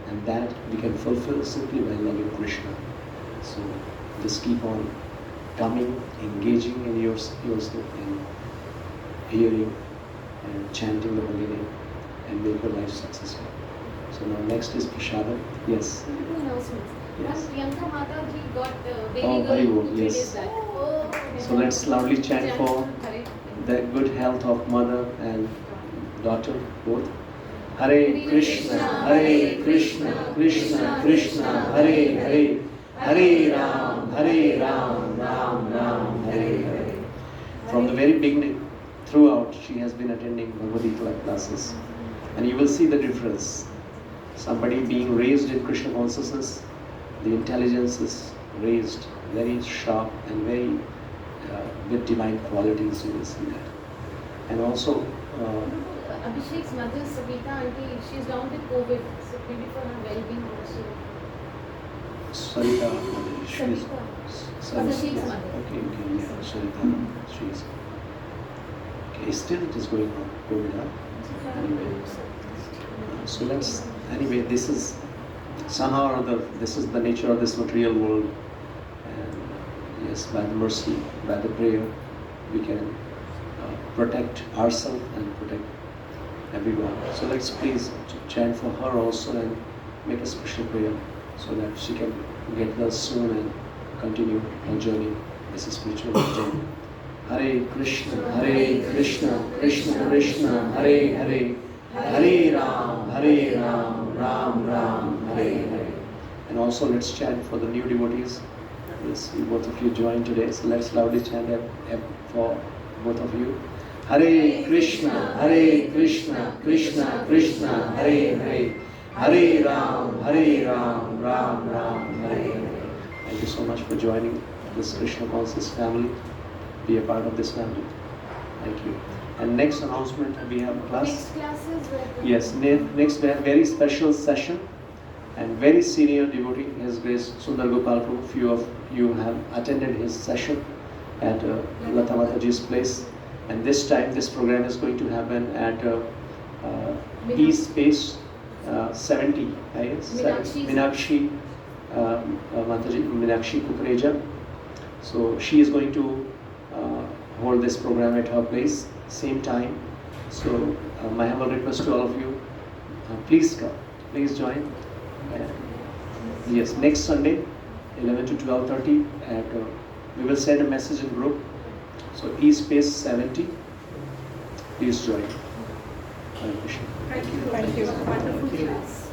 and that we can fulfill simply by loving Krishna. So just keep on coming, engaging in yourself in hearing and chanting the beginning and make your life successful. So now next is Prashadam. Yes. Two announcements. Yes. One, Priyanka Mata ji got baby Oh, girl very good, 3 yes. days back. Oh, okay. So let's loudly chant for Correct. the good health of mother and daughter both. Hare Krishna, Krishna Krishna, Hare Hare, Hare Ram, Ram Ram, Hare Hare. From the very beginning, throughout, she has been attending Bhagavad classes. And you will see the difference. Somebody being raised in Krishna consciousness, the intelligence is raised very sharp and very with divine qualities, you will see that. And also, Abhishek's mother, Savita auntie, she's down with COVID, so maybe for her well-being also. Sarita, she is. Abhishek's mother. Okay, yeah, Sarita, she is. Okay, still it is going on, COVID, huh? Anyway. So anyway, this is somehow or other, this is the nature of this material world. And yes, by the mercy, by the prayer, we can protect ourselves and protect everyone. So let's please chant for her also and make a special prayer so that she can get well soon and continue her journey. This is spiritual journey. Hare Krishna, Krishna Krishna, Hare Hare, Hare Ram, Ram Ram, Hare Hare. And also let's chant for the new devotees. Yes, both of you joined today, so let's loudly chant for both of you. Hare Krishna, Krishna Krishna, Hare Hare, Hare Ram, Ram Ram, Hare Hare. Thank you so much for joining this Krishna conscious family. Be a part of this family. Thank you. And next announcement, we have a class. Next classes were Yes, next we have very special session and very senior devotee, His Grace Sundar Gopal Prabhu. Few of you have attended his session at Lata Mataji's place. And this time, this program is going to happen at East Space 70, I guess. Meenakshi Mataji, Meenakshi Kukreja. So she is going to hold this program at her place, same time. So my humble request to all of you, please come, please join. Yes, next Sunday, 11 to 12:30, at we will send a message in group. So East Space 70, please join. Hare Krishna. Thank you. Wonderful class.